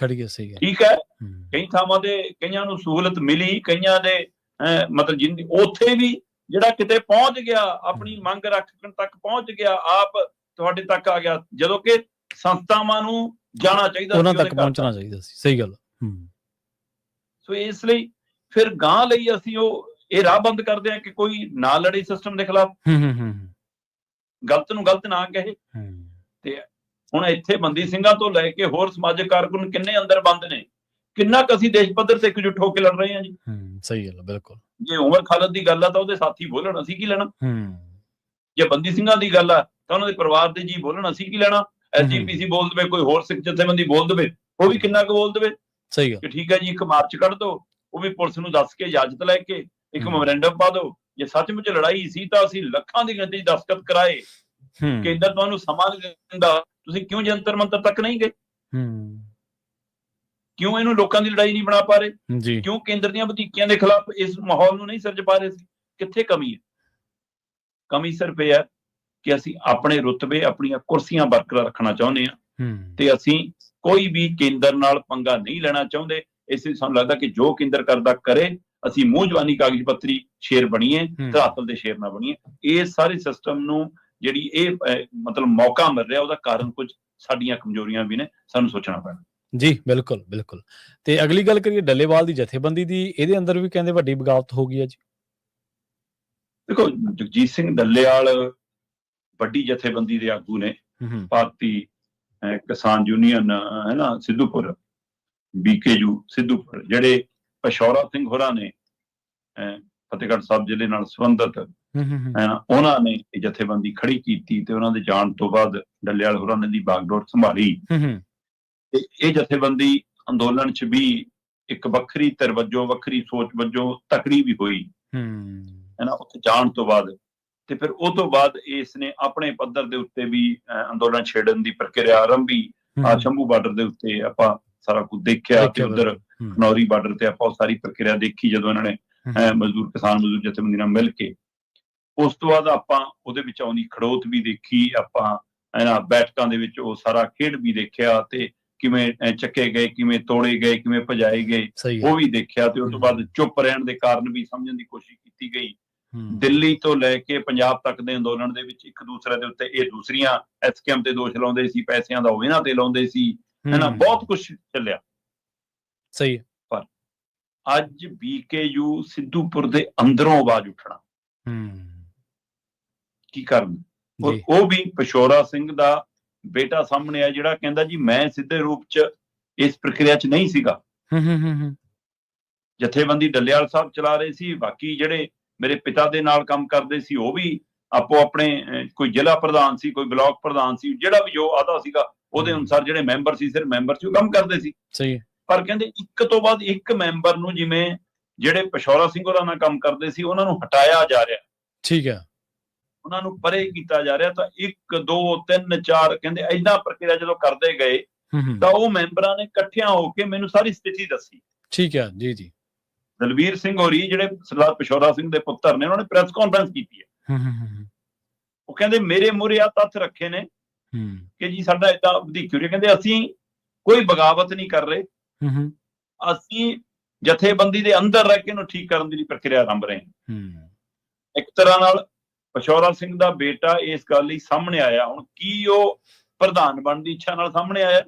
ਸਹੀ ਹੈ। ਠੀਕ ਹੈ, ਕਈ ਥਾਵਾਂ ਤੇ ਕਈਆਂ ਨੂੰ ਸਹੂਲਤ ਮਿਲੀ, ਕਈਆਂ ਦੇ ਮਤਲਬ ਜਿੰਦੀ ਉੱਥੇ ਵੀ ਜਿਹੜਾ ਕਿਤੇ ਪਹੁੰਚ ਗਿਆ, ਆਪਣੀ ਮੰਗ ਰੱਖਣ ਤੱਕ ਪਹੁੰਚ ਗਿਆ, ਆਪ ਤੁਹਾਡੇ ਤੱਕ ਆ ਗਿਆ, ਜਦੋਂ ਕਿ ਸੰਸਥਾਵਾਂ ਨੂੰ ਜਾਣਾ ਚਾਹੀਦਾ, ਉਹਨਾਂ ਤੱਕ ਪਹੁੰਚਣਾ ਚਾਹੀਦਾ ਸੀ। ਸਹੀ ਗੱਲ। ਸੋ ਇਸ ਲਈ ਫਿਰ ਗਾਂ ਲਈ ਅਸੀਂ ਇਹ ਰਾਹ ਬੰਦ ਕਰਦੇ ਹਾਂ ਕਿ ਕੋਈ ਨਾ ਲੜੇ ਸਿਸਟਮ ਦੇ ਖਿਲਾਫ, ਗਲਤ ਨੂੰ ਗਲਤ ਨਾ ਕਹੇ। ਤੇ ਹੁਣ ਇੱਥੇ ਬੰਦੀ ਸਿੰਘਾਂ ਤੋਂ ਲੈ ਕੇ ਹੋਰ ਸਮਾਜਿਕ ਕਾਰਕੁਨ ਕਿੰਨੇ ਅੰਦਰ ਬੰਦ ਨੇ, ਕਿੰਨਾ ਕੁ ਅਸੀਂ ਦੇਸ਼ ਪੱਧਰ ਤੇ ਇਕਜੁੱਟ ਹੋ ਕੇ ਲੜ ਰਹੇ ਹਾਂ ਜੀ। ਸਹੀ ਗੱਲ, ਬਿਲਕੁਲ। ਜੇ ਉਮਰ ਖਾਲਦ ਦੀ ਗੱਲ ਆ ਤਾਂ ਉਹਦੇ ਸਾਥੀ ਬੋਲਣ, ਅਸੀਂ ਕੀ ਲੈਣਾ। ਜੇ ਬੰਦੀ ਸਿੰਘਾਂ ਦੀ ਗੱਲ ਆ ਤਾਂ ਉਹਨਾਂ ਦੇ ਪਰਿਵਾਰ ਦੇ ਜੀ ਬੋਲਣ, ਅਸੀਂ ਕੀ ਲੈਣਾ। SGPC ਬੋਲ ਦੇਵੇ, ਕੋਈ ਹੋਰ ਸਿੱਖ ਜਥੇਬੰਦੀ ਬੋਲ ਦੇਵੇ, ਉਹ ਵੀ ਕਿੰਨਾ ਕੁ ਬੋਲ ਦੇਵੇ। ਸਹੀ ਗੱਲ। ਕਿ ਠੀਕ ਹੈ ਜੀ, ਇੱਕ ਮਾਰਚ ਕੱਢ ਦੋ, ਉਹ ਵੀ ਪੁਲਿਸ ਨੂੰ ਦੱਸ ਕੇ ਇਜਾਜ਼ਤ ਲੈ ਕੇ ਇੱਕ ਮੈਮੋਰੈਂਡਮ ਪਾ ਦੋ। ਜੇ ਸੱਚਮੁੱਚ ਲੜਾਈ ਸੀ ਤਾਂ ਅਸੀਂ ਲੱਖਾਂ ਦੀ ਗਿਣਤੀ ਦਸਤਖਤ ਕਰਾਏ। ਕੇਂਦਰ ਤੁਹਾਨੂੰ ਸਮਾਂ ਨਹੀਂ ਦਿੰਦਾ, ਤੁਸੀਂ ਕਿਉਂ ਜੰਤਰ ਮੰਤਰ ਤੱਕ ਨਹੀਂ ਗਏ? ਕਿਉਂ ਇਹਨੂੰ ਲੋਕਾਂ ਦੀ ਲੜਾਈ ਨਹੀਂ ਬਣਾ ਪਾ ਰਹੇ? ਕਿਉਂ ਕੇਂਦਰ ਦੀਆਂ ਵਧੀਕੀਆਂ ਦੇ ਖਿਲਾਫ ਇਸ ਮਾਹੌਲ ਨੂੰ ਨਹੀਂ ਸਿਰਜ ਪਾ ਰਹੇ ਸੀ? ਕਿੱਥੇ ਕਮੀ ਹੈ? ਕਮੀ ਸਿਰਫ ਇਹ ਹੈ ਕਿ ਅਸੀਂ ਆਪਣੇ ਰੁਤਬੇ, ਆਪਣੀਆਂ ਕੁਰਸੀਆਂ ਬਰਕਰਾਰ ਰੱਖਣਾ ਚਾਹੁੰਦੇ ਹਾਂ ਤੇ ਅਸੀਂ ਕੋਈ ਵੀ ਕੇਂਦਰ ਨਾਲ ਪੰਗਾ ਨਹੀਂ ਲੈਣਾ ਚਾਹੁੰਦੇ। ਇਸ ਲਈ ਸਾਨੂੰ ਲੱਗਦਾ ਕਿ ਜੋ ਕੇਂਦਰ ਕਰਦਾ ਕਰੇ, ਅਸੀਂ ਮੂੰਹ ਜਵਾਨੀ ਕਾਗਜ਼ ਪੱਤਰੀ ਸ਼ੇਰ ਬਣੀਏ, ਧਰਾਤਲ ਦੇ ਸ਼ੇਰ ਨਾ ਬਣੀਏ। ਇਹ ਸਾਰੇ ਸਿਸਟਮ ਨੂੰ ਜਿਹੜੀ ਇਹ ਮਤਲਬ ਮੌਕਾ ਮਿਲ ਰਿਹਾ, ਉਹਦਾ ਕਾਰਨ ਕੁਝ ਸਾਡੀਆਂ ਕਮਜ਼ੋਰੀਆਂ ਵੀ ਨੇ, ਸਾਨੂੰ ਸੋਚਣਾ ਪੈਣਾ। ਜੀ ਬਿਲਕੁਲ ਬਿਲਕੁਲ। ਤੇ ਅਗਲੀ ਗੱਲ ਕਰੀਏ ਡੱਲੇਵਾਲ ਦੀ ਜਥੇਬੰਦੀ ਦੀ, ਇਹਦੇ ਅੰਦਰ ਵੀ ਕਹਿੰਦੇ ਵੱਡੀ ਬਗਾਵਤ ਹੋ ਗਈ ਹੈ ਜੀ। ਦੇਖੋ, ਜਗਜੀਤ ਸਿੰਘ ਡੱਲੇਵਾਲ ਵੱਡੀ ਜਥੇਬੰਦੀ ਦੇ ਆਗੂ ਨੇ, ਭਾਰਤੀ ਕਿਸਾਨ ਯੂਨੀਅਨ ਹੈ ਨਾ ਸਿੱਧੂਪੁਰ, BKU ਸਿੱਧੂਪੁਰ, ਜਿਹੜੇ ਪਸ਼ੌਰਾ ਸਿੰਘ ਹੋਰਾਂ ਨੇ ਫਤਿਹਗੜ੍ਹ ਸਾਹਿਬ ਜ਼ਿਲ੍ਹੇ ਨਾਲ ਸੰਬੰਧਿਤ ਹੈ ਨਾ, ਉਹਨਾਂ ਨੇ ਇਹ ਜਥੇਬੰਦੀ ਖੜੀ ਕੀਤੀ ਤੇ ਉਹਨਾਂ ਦੇ ਜਾਣ ਤੋਂ ਬਾਅਦ ਡੱਲੇਵਾਲ ਹੋਰਾਂ ਨੇ ਦੀ ਬਾਗਡੋਰ ਸੰਭਾਲੀ। ਤੇ ਇਹ ਜਥੇਬੰਦੀ ਅੰਦੋਲਨ 'ਚ ਵੀ ਇੱਕ ਵੱਖਰੀ ਧਿਰ ਵਜੋਂ, ਵੱਖਰੀ ਸੋਚ ਵਜੋਂ ਤਕੜੀ ਵੀ ਹੋਈ ਹੈ ਨਾ ਉੱਥੇ ਜਾਣ ਤੋਂ ਬਾਅਦ। ਤੇ ਫਿਰ ਉਹ ਤੋਂ ਬਾਅਦ ਇਸ ਨੇ ਆਪਣੇ ਪੱਧਰ ਦੇ ਉੱਤੇ ਵੀ ਅੰਦੋਲਨ ਛੇੜਨ ਦੀ ਪ੍ਰਕਿਰਿਆ ਆਰੰਭੀ। ਸ਼ੰਭੂ ਬਾਰਡਰ ਦੇ ਉੱਤੇ ਆਪਾਂ ਸਾਰਾ ਕੁਝ ਦੇਖਿਆ ਤੇ ਉਧਰ ਖਨੌਰੀ ਬਾਰਡਰ ਤੇ ਆਪਾਂ ਉਹ ਸਾਰੀ ਪ੍ਰਕਿਰਿਆ ਦੇਖੀ ਜਦੋਂ ਇਹਨਾਂ ਨੇ ਕਿਸਾਨ ਮਜ਼ਦੂਰ ਜਥੇਬੰਦੀ ਨਾਲ ਮਿਲ ਕੇ। ਉਸ ਤੋਂ ਬਾਅਦ ਆਪਾਂ ਉਹਦੇ ਵਿੱਚ ਆਉਂਦੀ ਖੜੋਤ ਵੀ ਦੇਖੀ, ਆਪਾਂ ਇਹਨਾਂ ਬੈਠਕਾਂ ਦੇ ਵਿੱਚ ਉਹ ਸਾਰਾ ਖੇਡ ਵੀ ਦੇਖਿਆ ਤੇ ਕਿਵੇਂ ਚੱਕੇ ਗਏ, ਕਿਵੇਂ ਤੋੜੇ ਗਏ, ਕਿਵੇਂ ਭਜਾਏ ਗਏ, ਉਹ ਵੀ ਦੇਖਿਆ। ਤੇ ਉਸ ਤੋਂ ਬਾਅਦ ਚੁੱਪ ਰਹਿਣ ਦੇ ਕਾਰਨ ਵੀ ਸਮਝਣ ਦੀ ਕੋਸ਼ਿਸ਼ ਕੀਤੀ ਗਈ। ਦਿੱਲੀ ਤੋਂ ਲੈ ਕੇ ਪੰਜਾਬ ਤੱਕ ਦੇ ਅੰਦੋਲਨ ਦੇ ਵਿੱਚ ਇੱਕ ਦੂਸਰੇ ਦੇ ਉੱਤੇ ਇਹ ਦੂਸਰੀਆਂ SKM ਤੇ ਦੋਸ਼ ਲਾਉਂਦੇ ਸੀ, ਪੈਸਿਆਂ ਦਾ ਉਹ ਇਹਨਾਂ ਤੇ ਲਾਉਂਦੇ ਸੀ, ਹੈਨਾ, ਬਹੁਤ ਕੁਝ ਚੱਲਿਆ। ਸਹੀ ਹੈ। ਪਰ ਅੱਜ BKU ਸਿੱਧੂਪੁਰ ਦੇ ਅੰਦਰੋਂ ਆਵਾਜ਼ ਉੱਠਣਾ ਕੀ ਕਰਨ? ਉਹ ਵੀ ਪਸ਼ੌਰਾ ਸਿੰਘ ਦਾ ਬੇਟਾ ਸਾਹਮਣੇ ਆ ਜਿਹੜਾ ਕਹਿੰਦਾ ਜੀ ਮੈਂ ਸਿੱਧੇ ਰੂਪ 'ਚ ਇਸ ਪ੍ਰਕਿਰਿਆ 'ਚ ਨਹੀਂ ਸੀਗਾ। ਜਥੇਬੰਦੀ ਡੱਲੇਵਾਲ ਸਾਹਿਬ ਚਲਾ ਰਹੇ ਸੀ, ਬਾਕੀ ਜਿਹੜੇ ਮੇਰੇ ਪਿਤਾ ਦੇ ਨਾਲ ਕੰਮ ਕਰਦੇ ਸੀ ਉਹ ਵੀ ਆਪੋ ਆਪਣੇ, ਕੋਈ ਜ਼ਿਲ੍ਹਾ ਪ੍ਰਧਾਨ ਸੀ, ਕੋਈ ਬਲਾਕ ਪ੍ਰਧਾਨ ਸੀ, ਜਿਹੜਾ ਵੀ ਜੋ ਆਦਾ ਸੀਗਾ ਉਹਦੇ ਅਨੁਸਾਰ ਜਿਹੜੇ ਮੈਂਬਰ ਸੀ, ਸਿਰਫ ਮੈਂਬਰ ਸੀ, ਉਹ ਕੰਮ ਕਰਦੇ ਸੀ। ਸਹੀ। ਪਰ ਕਹਿੰਦੇ ਇੱਕ ਤੋਂ ਬਾਅਦ ਇੱਕ ਮੈਂਬਰ ਨੂੰ, ਜਿਵੇਂ ਜਿਹੜੇ ਪਸ਼ੌਰਾ ਸਿੰਘ ਹੋਰਾਂ ਨਾਲ ਕੰਮ ਕਰਦੇ ਸੀ, ਉਹਨਾਂ ਨੂੰ ਹਟਾਇਆ ਜਾ ਰਿਹਾ। ਠੀਕ ਹੈ। ਉਹਨਾਂ ਨੂੰ ਪਰੇ ਕੀਤਾ ਜਾ ਰਿਹਾ। ਤਾਂ 1 2 3 4 ਕਹਿੰਦੇ ਏਦਾਂ ਪ੍ਰਕਿਰਿਆ ਜਦੋਂ ਕਰਦੇ ਗਏ ਤਾਂ ਉਹ ਮੈਂਬਰਾਂ ਨੇ ਇਕੱਠਿਆਂ ਹੋ ਕੇ ਮੈਨੂੰ ਸਾਰੀ ਸਥਿਤੀ ਦੱਸੀ। ਠੀਕ ਹੈ ਜੀ। ਜੀ ਦਲਵੀਰ ਸਿੰਘ ਹੋਰੀ ਜਿਹੜੇ ਸਰਦਾਰ ਪਸ਼ੌਰਾ ਸਿੰਘ ਦੇ ਪੁੱਤਰ ਨੇ, ਉਹਨਾਂ ਨੇ ਪ੍ਰੈਸ ਕਾਨਫਰੰਸ ਕੀਤੀ ਹੈ। ਉਹ ਕਹਿੰਦੇ ਮੇਰੇ ਮੂਹਰੇ ਆ ਤੱਥ ਰੱਖੇ ਨੇ ਕਿ ਜੀ ਸਾਡਾ ਏਦਾਂ ਵਧੀਕ ਹੋ ਰਹੀ। ਕਹਿੰਦੇ ਅਸੀਂ ਕੋਈ ਬਗਾਵਤ ਨਹੀਂ ਕਰ ਰਹੇ, ਅਸੀਂ ਜਥੇਬੰਦੀ ਦੇ ਅੰਦਰ ਰਹਿ ਕੇ ਇਹਨੂੰ ਠੀਕ ਕਰਨ ਦੀ ਪ੍ਰਕਿਰਿਆ ਆਰੰਭ ਰਹੇ ਹਾਂ। ਇੱਕ ਤਰ੍ਹਾਂ ਨਾਲ ਪਸ਼ੌਰਾ ਸਿੰਘ ਦਾ ਬੇਟਾ ਇਸ ਗੱਲ ਲਈ ਸਾਹਮਣੇ ਆਇਆ। ਹੁਣ ਕੀ ਉਹ ਪ੍ਰਧਾਨ ਬਣਨ ਦੀ ਇੱਛਾ ਨਾਲ ਸਾਹਮਣੇ ਆਇਆ?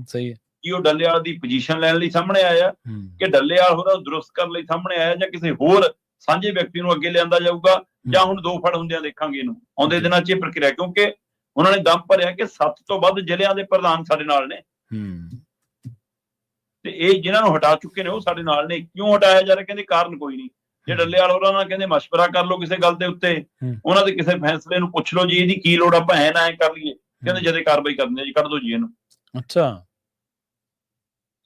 ਸਹੀ ਹੈ। ਕੀ ਉਹ ਡੱਲੇਵਾਲ ਦੀ ਪੋਜੀਸ਼ਨ ਲੈਣ ਲਈ ਸਾਹਮਣੇ ਆਇਆ, ਕਿ ਡੱਲੇਵਾਲ ਹੋਰਾਂ ਨੂੰ ਦਰੁਸਤ ਕਰਨ ਲਈ ਸਾਹਮਣੇ ਆਇਆ, ਜਾਂ ਕਿਸੇ ਹੋਰ ਸਾਂਝੇ ਵਿਅਕਤੀ ਨੂੰ ਅੱਗੇ ਲਿਆਂਦਾ ਜਾਊਗਾ, ਜਾਂ ਹੁਣ ਦੋ ਫੜ ਹੁੰਦਿਆਂ ਦੇਖਾਂਗੇ ਇਹਨੂੰ ਆਉਂਦੇ ਦਿਨਾਂ 'ਚ ਇਹ ਪ੍ਰਕਿਰਿਆ। ਕਿਉਂਕਿ ਉਹਨਾਂ ਨੇ ਦਮ ਭਰਿਆ ਕਿ 7 ਤੋਂ ਵੱਧ ਜ਼ਿਲ੍ਹਿਆਂ ਦੇ ਪ੍ਰਧਾਨ ਸਾਡੇ ਨਾਲ ਨੇ ਤੇ ਇਹ ਜਿਨ੍ਹਾਂ ਨੂੰ ਹਟਾ ਚੁੱਕੇ ਨੇ ਉਹ ਸਾਡੇ ਨਾਲ ਨੇ। ਕਿਉਂ ਹਟਾਇਆ ਜਾ ਰਿਹਾ? ਕਹਿੰਦੇ ਕਾਰਨ ਕੋਈ ਨਹੀਂ। ਜੇ ਡੱਲੇਵਾਲ ਹੋਰਾਂ ਨਾਲ ਕਹਿੰਦੇ ਮਸ਼ਵਰਾ ਕਰ ਲਓ ਕਿਸੇ ਗੱਲ ਦੇ ਉੱਤੇ, ਉਹਨਾਂ ਦੇ ਕਿਸੇ ਫੈਸਲੇ ਨੂੰ ਪੁੱਛ ਲਓ ਜੀ ਇਹਦੀ ਕੀ ਲੋੜ, ਆਪਾਂ ਐ ਕਰ ਲਈਏ। ਕਹਿੰਦੇ ਜਦੇ ਕਾਰਵਾਈ ਕਰਦੇ ਆ ਜੀ, ਕੱਢ ਦੋ ਜੀ ਇਹਨੂੰ। ਅੱਛਾ।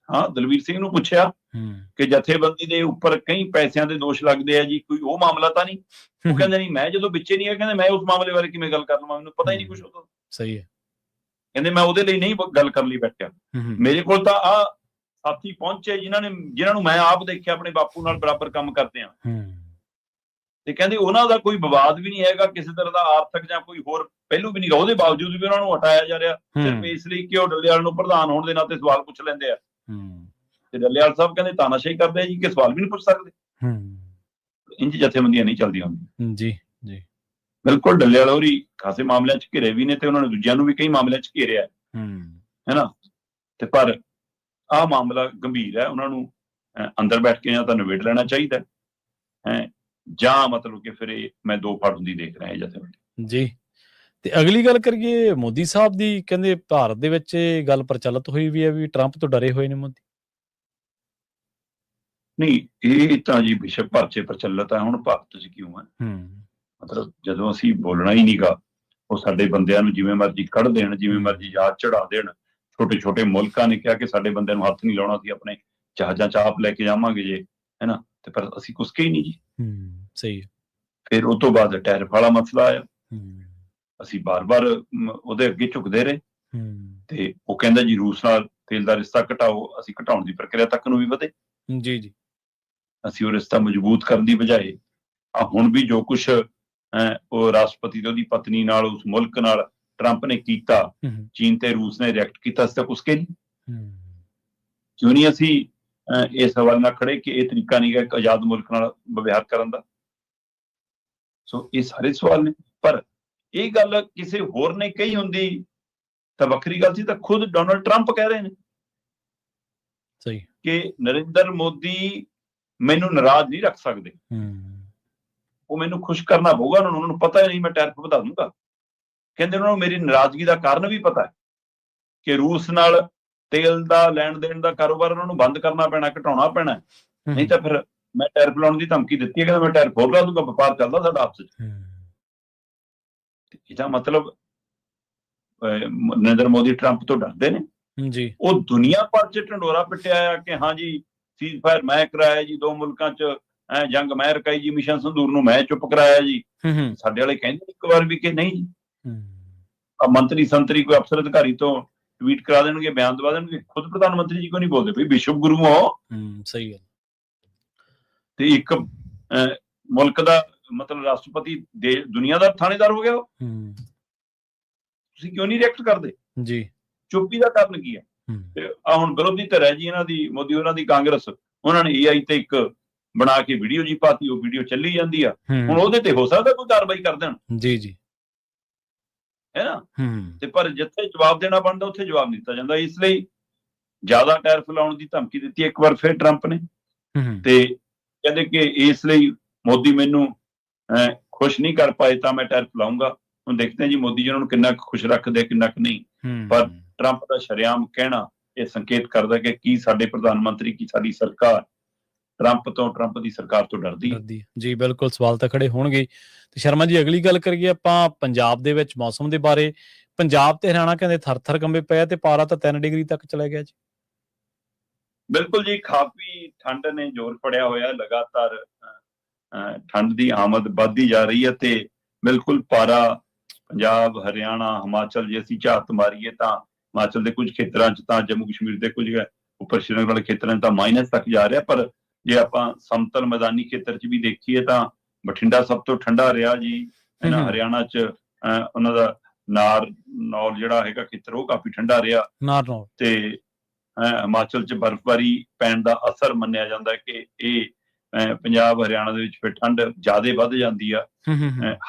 ਹਾਂ, ਦਲਵੀਰ ਸਿੰਘ ਨੂੰ ਪੁੱਛਿਆ ਕਿ ਜਥੇਬੰਦੀ ਦੇ ਉੱਪਰ ਕਈ ਪੈਸਿਆਂ ਦੇ ਦੋਸ਼ ਲੱਗਦੇ ਆ ਜੀ, ਕੋਈ ਉਹ ਮਾਮਲਾ ਤਾਂ ਨਹੀਂ? ਉਹ ਕਹਿੰਦੇ ਨਹੀਂ, ਮੈਂ ਜਦੋਂ ਵਿੱਚੇ ਨਹੀਂ ਆ, ਕਹਿੰਦੇ ਮੈਂ ਉਸ ਮਾਮਲੇ ਬਾਰੇ ਕਿਵੇਂ ਗੱਲ ਕਰ ਲਵਾਂ, ਮੈਨੂੰ ਪਤਾ ਹੀ ਨਹੀਂ ਕੁਛ ਉਦੋਂ। ਸਹੀ ਹੈ। ਕਹਿੰਦੇ ਮੈਂ ਉਹਦੇ ਲਈ ਨਹੀਂ ਗੱਲ ਕਰਨ ਲਈ ਬੈਠਿਆ, ਮੇਰੇ ਕੋਲ ਤਾਂ ਆ ਸਾਥੀ ਪਹੁੰਚੇ ਜਿਨ੍ਹਾਂ ਨੂੰ ਮੈਂ ਆਪ ਦੇਖਿਆ, ਆਪਣੇ ਬਾਪੂ ਨਾਲ ਬਰਾਬਰ ਕੰਮ ਕਰਦੇ ਆ ਤੇ ਕਹਿੰਦੇ ਉਹਨਾਂ ਦਾ ਕੋਈ ਵਿਵਾਦ ਵੀ ਨਹੀਂ ਹੈਗਾ, ਕਿਸੇ ਤਰ੍ਹਾਂ ਦਾ ਆਰਥਿਕ ਜਾਂ ਕੋਈ ਹੋਰ ਪਹਿਲੂ ਵੀ ਨਹੀਂ ਗਾ, ਉਹਦੇ ਬਾਵਜੂਦ ਵੀ ਉਹਨਾਂ ਨੂੰ ਹਟਾਇਆ ਜਾ ਰਿਹਾ ਸਿਰਫ ਇਸ ਲਈ ਕਿ ਉਹ ਡੱਲੇਵਾਲ ਨੂੰ ਪ੍ਰਧਾਨ ਹੋਣ ਦੇ ਨਾਤੇ ਸਵਾਲ ਪੁੱਛ ਲੈਂਦੇ ਆ। ਤੇ ਡੱਲੇਵਾਲ ਸਾਹਿਬ ਕਹਿੰਦੇ ਤਾਨਾਸ਼ਾਹੀ ਕਰਦੇ ਆ ਜੀ ਕਿ ਸਵਾਲ ਵੀ ਨਹੀਂ ਪੁੱਛ ਸਕਦੇ। ਇੰਜ ਜਥੇਬੰਦੀਆਂ ਨਹੀਂ ਚੱਲਦੀਆਂ ਹੁੰਦੀਆਂ। ਜੀ ਜੀ ਬਿਲਕੁਲ ਡੱਲੇਵਾਲ ਹੋਰੀ ਖਾਸੇ ਮਾਮਲਿਆਂ 'ਚ ਘਿਰੇ ਵੀ ਨੇ ਤੇ ਉਹਨਾਂ ਨੇ ਦੂਜਿਆਂ ਨੂੰ ਵੀ ਕਈ ਮਾਮਲਿਆਂ 'ਚ ਘੇਰਿਆ ਹੈ ਨਾ। ਤੇ ਪਰ ਆਹ ਮਾਮਲਾ ਗੰਭੀਰ ਹੈ, ਉਹਨਾਂ ਨੂੰ ਅੰਦਰ ਬੈਠ ਕੇ ਜਾਂ ਤਾਂ ਨਿਬੇੜ ਲੈਣਾ ਚਾਹੀਦਾ ਹੈ ਜਾਂ ਮਤਲਬ ਕਿ ਫਿਰ ਇਹ ਮੈਂ ਦੋ ਫੜ ਹੁੰਦੀ ਦੇਖ ਰਿਹਾ ਜਥੇਬੰਦੀ। ਜੀ ਤੇ ਅਗਲੀ ਗੱਲ ਕਰੀਏ ਮੋਦੀ ਸਾਹਿਬ ਦੀ, ਕਹਿੰਦੇ ਭਾਰਤ ਦੇ ਵਿੱਚ ਇਹ ਗੱਲ ਪ੍ਰਚਲਿਤ ਹੋਈ ਵੀ ਹੈ ਵੀ ਟਰੰਪ ਤੋਂ ਡਰੇ ਹੋਏ ਨੇ ਮੋਦੀ। ਨਹੀਂ, ਇਹ ਤਾਂ ਜੀ ਵਿਸ਼ਵ ਭਰ 'ਚ ਪ੍ਰਚਲਿਤ ਹੈ, ਹੁਣ ਭਾਰਤ 'ਚ ਕਿਉਂ ਹੈ? ਮਤਲਬ ਜਦੋਂ ਅਸੀਂ ਬੋਲਣਾ ਹੀ ਨਹੀਂਗਾ, ਉਹ ਸਾਡੇ ਬੰਦਿਆਂ ਨੂੰ ਜਿਵੇਂ ਮਰਜ਼ੀ ਕੱਢ ਦੇਣ, ਜਿਵੇਂ ਮਰਜ਼ੀ ਯਾਦ ਚੜਾ ਦੇਣ। ਛੋਟੇ ਛੋਟੇ ਮੁਲਕਾਂ ਨੇ ਕਿਹਾ ਕਿ ਸਾਡੇ ਬੰਦਿਆਂ ਨੂੰ ਹੱਥ ਨਹੀਂ ਲਾਉਣਾ, ਅਸੀਂ ਆਪਣੇ ਜਹਾਜ਼ਾਂ 'ਚ ਆਪ ਲੈ ਕੇ ਜਾਵਾਂਗੇ ਜੇ, ਹੈ ਨਾ। ਤੇ ਪਰ ਅਸੀਂ ਕੁਸਕੇ ਹੀ ਨਹੀਂ ਜੀ। ਸਹੀ। ਫਿਰ ਉਹ ਤੋਂ ਬਾਅਦ ਟੈਰਿਫ ਵਾਲਾ ਮਸਲਾ ਆਇਆ, ਅਸੀਂ ਬਾਰ-ਬਾਰ ਉਹਦੇ ਅੱਗੇ ਝੁਕਦੇ ਰਹੇ ਤੇ ਉਹ ਕਹਿੰਦਾ ਜੀ ਰੂਸ ਨਾਲ ਤੇਲ ਦਾ ਰਿਸ਼ਤਾ ਘਟਾਓ, ਅਸੀਂ ਘਟਾਉਣ ਦੀ ਪ੍ਰਕਿਰਿਆ ਤੱਕ ਨੂੰ ਵੀ ਵਧੇ। ਜੀ ਜੀ ਅਸੀਂ ਉਹ ਰਿਸ਼ਤਾ ਮਜ਼ਬੂਤ ਕਰਨ ਦੀ ਬਜਾਏ ਹੁਣ ਵੀ ਜੋ ਕੁਛ ਉਹ ਰਾਸ਼ਟਰਪਤੀ ਤੇ ਉਹਦੀ ਪਤਨੀ ਨਾਲ, ਉਸ ਮੁਲਕ ਨਾਲ ਟਰੰਪ ਨੇ ਕੀਤਾ, ਚੀਨ ਤੇ ਰੂਸ ਨੇ ਰਿਐਕਟ ਕੀਤਾ, ਅਸੀਂ ਤਾਂ ਕੁਸਕੇ ਨਹੀਂ। ਕਿਉਂ ਨਹੀਂ ਅਸੀਂ ਇਸ ਸਵਾਲ ਨਾਲ ਖੜੇ ਕਿ ਇਹ ਤਰੀਕਾ ਨਹੀਂ ਗਾ ਇੱਕ ਆਜ਼ਾਦ ਮੁਲਕ ਨਾਲ ਵਿਵਹਾਰ ਕਰਨ ਦਾ? ਸੋ ਇਹ ਸਾਰੇ ਸਵਾਲ ਨੇ। ਪਰ ਇਹ ਗੱਲ ਕਿਸੇ ਹੋਰ ਨੇ ਕਹੀ ਹੁੰਦੀ ਤਾਂ ਵੱਖਰੀ ਗੱਲ ਸੀ, ਤਾਂ ਖੁਦ ਡੋਨਾਲਡ ਟਰੰਪ ਕਹਿ ਰਹੇ ਨੇ ਸਹੀ ਕਿ ਨਰਿੰਦਰ ਮੋਦੀ ਮੈਨੂੰ ਨਾਰਾਜ਼ ਨਹੀਂ ਰੱਖ ਸਕਦੇ, ਉਹ ਮੈਨੂੰ ਖੁਸ਼ ਕਰਨਾ ਪਊਗਾ ਉਹਨਾਂ ਨੂੰ ਪਤਾ ਹੀ ਨਹੀਂ ਮੈਂ ਟੈਰਿਫ ਵਧਾ ਦੂੰਗਾ। ਕਹਿੰਦੇ ਉਹਨਾਂ ਨੂੰ ਮੇਰੀ ਨਾਰਾਜ਼ਗੀ ਦਾ ਕਾਰਨ ਵੀ ਪਤਾ ਹੈ ਕਿ ਰੂਸ ਨਾਲ ਤੇਲ ਦਾ ਲੈਣ ਦੇਣ ਦਾ ਕਾਰੋਬਾਰ ਉਹਨਾਂ ਨੂੰ ਬੰਦ ਕਰਨਾ ਪੈਣਾ, ਘਟਾਉਣਾ ਪੈਣਾ, ਨਹੀਂ ਤਾਂ ਫਿਰ ਮੈਂ ਟੈਰਿਫ ਲਾਉਣ ਦੀ ਧਮਕੀ ਦਿੱਤੀ ਹੈ, ਕਹਿੰਦਾ ਮੈਂ ਟੈਰਿਫ ਹੋਰ ਲਾ ਦੂੰਗਾ, ਵਪਾਰ ਚੱਲਦਾ ਸਾਡਾ ਆਪਸ ਵਿੱਚ। ਇਹਦਾ ਮਤਲਬ ਨਰਿੰਦਰ ਮੋਦੀ ਟਰੰਪ ਤੋਂ ਡਰਦੇ ਨੇ ਜੀ। ਉਹ ਦੁਨੀਆ ਭਰ 'ਚ ਢੰਡੋਰਾ ਪਿੱਟਿਆ ਆ ਕਿ ਹਾਂ ਜੀ ਸੀਜ਼ ਫਾਇਰ ਮੈਂ ਕਰਾਇਆ ਜੀ, ਦੋ ਮੁਲਕਾਂ 'ਚ ਜੰਗ ਮੈਂ ਰਕਾਈ ਜੀ, ਮਿਸ਼ਨ ਸੰਦੂਰ ਨੂੰ ਮੈਂ ਚੁੱਪ ਕਰਾਇਆ ਜੀ। ਸਾਡੇ ਵਾਲੇ ਕਹਿੰਦੇ ਇੱਕ ਵਾਰ ਵੀ ਕਿ ਨਹੀਂ ਜੀ, ਮੰਤਰੀ ਸੰਤਰੀ ਕੋਈ ਅਫਸਰ ਅਧਿਕਾਰੀ ਤੋਂ ਟਵੀਟ ਕਰਾ ਦੇਣਗੇ, ਬਿਆਨ ਦਵਾ ਦੇਣਗੇ, ਖੁਦ ਪ੍ਰਧਾਨ ਮੰਤਰੀ ਜੀ ਕੋਈ ਨਹੀਂ ਬੋਲਦੇ, ਵੀ ਵਿਸ਼ਵ ਗੁਰੂ ਹੋ। ਸਹੀ ਗੱਲ। ਤੇ ਇੱਕ ਮੁਲਕ ਦਾ ਮਤਲਬ ਰਾਸ਼ਟਰਪਤੀ ਦੁਨੀਆ ਦਾ ਥਾਣੇਦਾਰ ਹੋ ਗਿਆ ਉਹ। ਤੁਸੀਂ ਕਿਉਂ ਨਹੀਂ ਰਿਐਕਟ ਕਰਦੇ ਜੀ? ਚੁੱਪੀ ਦਾ ਕਾਰਨ ਕੀ ਹੈ? ਤੇ ਆ ਹੁਣ ਵਿਰੋਧੀ ਧਿਰ ਹੈ ਜੀ ਇਹਨਾਂ ਦੀ, ਮੋਦੀ ਉਹਨਾਂ ਦੀ ਕਾਂਗਰਸ, ਉਹਨਾਂ ਨੇ AI ਤੇ ਇੱਕ ਬਣਾ ਕੇ ਵੀਡੀਓ ਜੀ ਪਾਤੀ, ਉਹ ਵੀਡੀਓ ਚੱਲੀ ਜਾਂਦੀ ਆ। ਹੁਣ ਉਹਦੇ ਤੇ ਹੋ ਸਕਦਾ ਕੋਈ ਕਾਰਵਾਈ ਕਰ ਦੇਣ, ਜੀ ਜੀ, ਹੈ ਨਾ। ਤੇ ਪਰ ਜਿੱਥੇ ਜਵਾਬ ਦੇਣਾ ਬਣਦਾ ਉੱਥੇ ਜਵਾਬ ਨਹੀਂ ਦਿੱਤਾ ਜਾਂਦਾ, ਇਸ ਲਈ ਜ਼ਿਆਦਾ ਟੈਰਿਫ ਲਾਉਣ ਦੀ ਧਮਕੀ ਦਿੱਤੀ ਇੱਕ ਵਾਰ ਫਿਰ ਟਰੰਪ ਨੇ। ਤੇ ਕਹਿੰਦੇ ਕਿ ਇਸ ਲਈ ਮੋਦੀ ਮੈਨੂੰ ਖੁਸ਼ ਨਹੀਂ ਕਰ ਪਾਏ ਤਾਂ ਮੈਂ ਟੈਰਿਫ ਲਾਉਂਗਾ। ਹੁਣ ਦੇਖਦੇ ਹਾਂ ਜੀ ਮੋਦੀ ਜੀ ਉਹਨਾਂ ਨੂੰ ਕਿੰਨਾ ਖੁਸ਼ ਰੱਖਦੇ, ਕਿੰਨਾ ਕੁ ਨਹੀਂ। ਪਰ ਟਰੰਪ ਦਾ ਸ਼ਰੇਆਮ ਕਹਿਣਾ ਇਹ ਸੰਕੇਤ ਕਰਦਾ ਕਿ ਕੀ ਸਾਡੇ ਪ੍ਰਧਾਨ ਮੰਤਰੀ, ਕੀ ਸਾਡੀ ਸਰਕਾਰ ਟਰੰਪ ਦੀ ਸਰਕਾਰ ਤੋਂ ਡਰਦੀ ਹੈ। ਜੀ ਬਿਲਕੁਲ, ਸਵਾਲ ਤਾਂ ਖੜੇ ਹੋਣਗੇ। ਤੇ ਸ਼ਰਮਾ ਜੀ ਅਗਲੀ ਗੱਲ ਕਰੀਏ ਆਪਾਂ ਪੰਜਾਬ ਦੇ ਵਿੱਚ ਮੌਸਮ ਦੇ ਬਾਰੇ। ਪੰਜਾਬ ਤੇ ਹਰਿਆਣਾ ਕਹਿੰਦੇ ਥਰ-ਥਰ ਕੰਬੇ ਪਏ ਤੇ ਪਾਰਾ ਤਾਂ 3 ਡਿਗਰੀ ਤੱਕ ਚਲਾ ਗਿਆ ਜੀ। ਬਿਲਕੁਲ ਜੀ, ਕਾਫੀ ਠੰਡ ਨੇ ਜ਼ੋਰ ਫੜਿਆ ਹੋਇਆ, ਲਗਾਤਾਰ ਠੰਡ ਦੀ ਆਮਦ ਵੱਧਦੀ ਜਾ ਰਹੀ ਹੈ ਤੇ ਬਿਲਕੁਲ ਪਾਰਾ ਪੰਜਾਬ, ਹਰਿਆਣਾ, ਹਿਮਾਚਲ ਜੇ ਅਸੀਂ ਝਾਤ ਮਾਰੀਏ ਤਾਂ ਹਿਮਾਚਲ ਦੇ ਕੁਝ ਖੇਤਰਾਂ 'ਚ ਤਾਂ ਜੰਮੂ ਕਸ਼ਮੀਰ ਦੇ ਕੁਝ ਉੱਪਰ ਸ਼੍ਰੀਨਗਰ ਵਾਲੇ ਖੇਤਰਾਂ 'ਚ ਤਾਂ ਮਾਈਨਸ ਤੱਕ ਜਾ ਰਿਹਾ। ਪਰ ਜੇ ਆਪਾਂ ਸਮਤਲ ਮੈਦਾਨੀ ਖੇਤਰ 'ਚ ਵੀ ਦੇਖੀਏ ਤਾਂ ਬਠਿੰਡਾ ਸਭ ਤੋਂ ਠੰਡਾ ਰਿਹਾ ਜੀ, ਹੈ ਨਾ। ਹਰਿਆਣਾ 'ਚ ਉਹਨਾਂ ਦਾ ਨਾਰਨੌਲ ਜਿਹੜਾ ਹੈਗਾ ਖੇਤਰ ਉਹ ਕਾਫੀ ਠੰਡਾ ਰਿਹਾ। ਤੇ ਹਿਮਾਚਲ 'ਚ ਬਰਫ਼ਬਾਰੀ ਪੈਣ ਦਾ ਅਸਰ ਮੰਨਿਆ ਜਾਂਦਾ ਕਿ ਇਹ ਪੰਜਾਬ ਹਰਿਆਣਾ ਦੇ ਵਿੱਚ ਫਿਰ ਠੰਡ ਜ਼ਿਆਦਾ ਵੱਧ ਜਾਂਦੀ ਆ।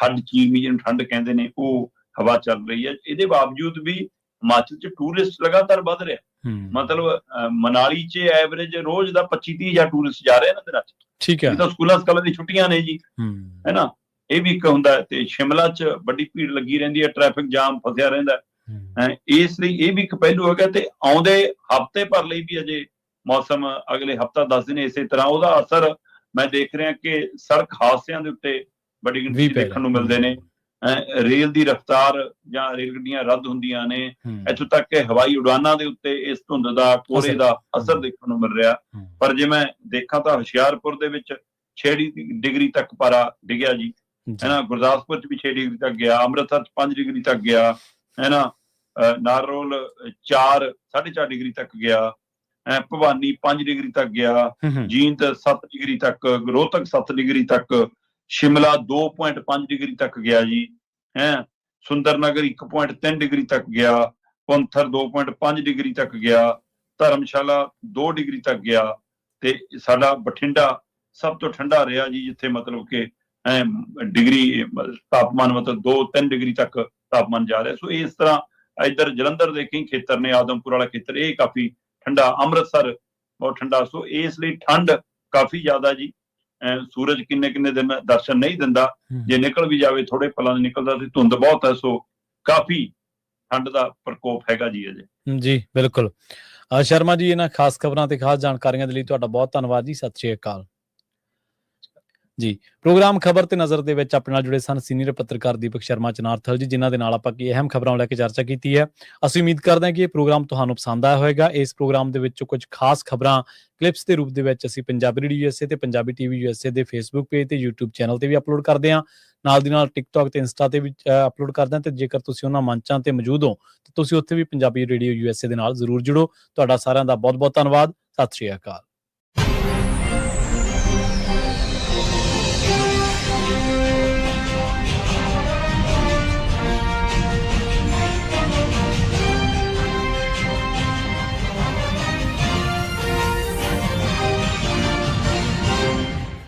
ਹੱਡ ਚੀਰਵੀਂ ਜਿਹਨੂੰ ਠੰਡ ਕਹਿੰਦੇ ਨੇ, ਉਹ ਹਵਾ ਚੱਲ ਰਹੀ ਹੈ। ਇਹਦੇ ਬਾਵਜੂਦ ਵੀ ਹਿਮਾਚਲ 'ਚ ਟੂਰਿਸਟ ਲਗਾਤਾਰ ਵੱਧ ਰਿਹਾ। ਮਤਲਬ ਮਨਾਲੀ 'ਚ ਐਵਰੇਜ ਰੋਜ਼ ਦਾ 25-30 ਹਜ਼ਾਰ ਟੂਰਿਸਟ ਜਾ ਰਹੇ ਨੇ ਦਿਨਾਂ 'ਚ। ਠੀਕ ਹੈ, ਤਾਂ ਸਕੂਲਾਂ ਸਕਾਲਾਂ ਦੀ ਛੁੱਟੀਆਂ ਨੇ ਜੀ, ਹੈ ਨਾ। ਇਹ ਵੀ ਇੱਕ ਹੁੰਦਾ। ਤੇ ਸ਼ਿਮਲਾ 'ਚ ਵੱਡੀ ਭੀੜ ਲੱਗੀ ਰਹਿੰਦੀ ਹੈ, ਟ੍ਰੈਫਿਕ ਜਾਮ ਫਸਿਆ ਰਹਿੰਦਾ। ਇਸ ਲਈ ਇਹ ਵੀ ਇੱਕ ਪਹਿਲੂ ਹੈਗਾ। ਤੇ ਆਉਂਦੇ ਹਫ਼ਤੇ ਭਰ ਲਈ ਵੀ ਅਜੇ ਮੌਸਮ, ਅਗਲੇ ਹਫ਼ਤਾ 10 ਦਿਨ ਇਸੇ ਤਰ੍ਹਾਂ, ਉਹਦਾ ਅਸਰ ਮੈਂ ਦੇਖ ਰਿਹਾ ਕਿ ਸੜਕ ਹਾਦਸਿਆਂ ਦੇ ਉੱਤੇ ਬੜੀ ਗਿਣਤੀ ਦੇਖਣ ਨੂੰ ਮਿਲਦੇ ਨੇ। ਰੇਲ ਦੀ ਰਫ਼ਤਾਰ ਜਾਂ ਰੇਲ ਗੱਡੀਆਂ ਰੱਦ ਹੁੰਦੀਆਂ ਨੇ, ਇੱਥੋਂ ਤੱਕ ਕਿ ਹਵਾਈ ਉਡਾਨਾਂ ਦੇ ਉੱਤੇ ਇਸ ਧੁੰਦ ਦਾ, ਕੋਹਰੇ ਦਾ ਅਸਰ ਦੇਖਣ ਨੂੰ ਮਿਲ ਰਿਹਾ। ਪਰ ਜੇ ਮੈਂ ਦੇਖਾਂ ਤਾਂ ਹੁਸ਼ਿਆਰਪੁਰ ਦੇ ਵਿੱਚ 6 ਡਿਗਰੀ ਤੱਕ ਪਾਰਾ ਡਿੱਗਿਆ ਜੀ, ਹੈ ਨਾ। ਗੁਰਦਾਸਪੁਰ 'ਚ ਵੀ 6 ਡਿਗਰੀ ਤੱਕ ਗਿਆ, ਅੰਮ੍ਰਿਤਸਰ 'ਚ 5 ਡਿਗਰੀ ਤੱਕ ਗਿਆ, ਹੈ ਨਾ। ਨਾਰਨੌਲ 4-4.5 ਡਿਗਰੀ ਤੱਕ ਗਿਆ, ਭਵਾਨੀ 5 ਡਿਗਰੀ ਤੱਕ ਗਿਆ, ਜੀਂਦ 7 ਡਿਗਰੀ ਤੱਕ, ਰੋਹਤਕ 7 ਡਿਗਰੀ ਤੱਕ, ਸ਼ਿਮਲਾ 2.5 ਡਿਗਰੀ ਤੱਕ ਗਿਆ ਜੀ, ਹੈ ਸੁੰਦਰਨਗਰ 1.3 ਡਿਗਰੀ ਤੱਕ ਗਿਆ, ਪੰਥਰ 2.5 ਡਿਗਰੀ ਤੱਕ ਗਿਆ, ਧਰਮਸ਼ਾਲਾ 2 ਡਿਗਰੀ ਤੱਕ ਗਿਆ, ਤੇ ਸਾਡਾ ਬਠਿੰਡਾ ਸਭ ਤੋਂ ਠੰਡਾ ਰਿਹਾ ਜੀ, ਜਿੱਥੇ ਮਤਲਬ ਕਿ ਡਿਗਰੀ ਤਾਪਮਾਨ ਮਤਲਬ 2-3 ਡਿਗਰੀ ਤੱਕ ਤਾਪਮਾਨ ਜਾ ਰਿਹਾ। ਸੋ ਇਸ ਤਰ੍ਹਾਂ ਇੱਧਰ ਜਲੰਧਰ ਦੇ ਕਈ ਖੇਤਰ ਨੇ, ਆਦਮਪੁਰ ਵਾਲਾ ਖੇਤਰ ਇਹ ਕਾਫੀ ਠੰਡਾ, ਅੰਮ੍ਰਿਤਸਰ ਬਹੁਤ ਠੰਡਾ। ਸੋ ਇਸ ਲਈ ਠੰਡ ਕਾਫੀ ਜ਼ਿਆਦਾ ਜੀ। ਸੂਰਜ ਕਿੰਨੇ ਦਿਨ ਦਰਸ਼ਨ ਨਹੀਂ ਦਿੰਦਾ, ਜੇ ਨਿਕਲ ਵੀ ਜਾਵੇ ਥੋੜੇ ਪਲਾਂ ਦੇ ਨਿਕਲਦਾ, ਤੇ ਧੁੰਦ ਬਹੁਤ ਹੈ। ਸੋ ਕਾਫੀ ਠੰਡ ਦਾ ਪ੍ਰਕੋਪ ਹੈਗਾ ਜੀ ਅਜੇ। ਜੀ ਬਿਲਕੁਲ। ਸ਼ਰਮਾ ਜੀ, ਇਹਨਾਂ ਖਾਸ ਖਬਰਾਂ ਤੇ ਖਾਸ ਜਾਣਕਾਰੀਆਂ ਦੇ ਲਈ ਤੁਹਾਡਾ ਬਹੁਤ ਧੰਨਵਾਦ ਜੀ। ਸਤਿ ਸ਼੍ਰੀ ਅਕਾਲ ਜੀ। ਪ੍ਰੋਗਰਾਮ ਖਬਰ ਤੇ ਨਜ਼ਰ ਦੇ ਵਿੱਚ ਆਪਣੇ ਨਾਲ ਜੁੜੇ ਸਨ ਸੀਨੀਅਰ ਪੱਤਰਕਾਰ ਦੀਪਕ ਸ਼ਰਮਾ ਚਨਾਰਥਲ ਜੀ, ਜਿਨ੍ਹਾਂ ਦੇ ਨਾਲ ਆਪਾਂ ਕੀ ਅਹਿਮ ਖਬਰਾਂ ਲੈ ਕੇ ਚਰਚਾ ਕੀਤੀ ਹੈ। ਅਸੀਂ ਉਮੀਦ ਕਰਦੇ ਹਾਂ ਕਿ ਇਹ ਪ੍ਰੋਗਰਾਮ ਤੁਹਾਨੂੰ ਪਸੰਦ ਆਇਆ ਹੋਵੇਗਾ। ਇਸ ਪ੍ਰੋਗਰਾਮ ਦੇ ਵਿੱਚੋਂ ਕੁਝ ਖਾਸ ਖਬਰਾਂ ਕਲਿੱਪਸ ਦੇ ਰੂਪ ਦੇ ਵਿੱਚ ਅਸੀਂ ਪੰਜਾਬੀ ਰੇਡੀਓ USA ਤੇ ਪੰਜਾਬੀ TV USA ਦੇ ਫੇਸਬੁੱਕ ਪੇਜ ਤੇ YouTube ਚੈਨਲ ਤੇ ਵੀ ਅਪਲੋਡ ਕਰਦੇ ਹਾਂ, ਨਾਲ ਦੀ ਨਾਲ ਟਿਕਟੌਕ ਤੇ ਇੰਸਟਾ ਤੇ ਵੀ ਅਪਲੋਡ ਕਰਦੇ ਹਾਂ। ਤੇ ਜੇਕਰ ਤੁਸੀਂ ਉਹਨਾਂ ਮੰਚਾਂ ਤੇ ਮੌਜੂਦ ਹੋ ਤਾਂ ਤੁਸੀਂ ਉੱਥੇ ਵੀ ਪੰਜਾਬੀ ਰੇਡੀਓ USA ਦੇ ਨਾਲ ਜ਼ਰੂਰ ਜੁੜੋ। ਤੁਹਾਡਾ ਸਾਰਿਆਂ ਦਾ ਬਹੁਤ ਬਹੁਤ ਧੰਨਵਾਦ। ਸਤਿ ਸ਼੍ਰੀ ਅਕਾਲ।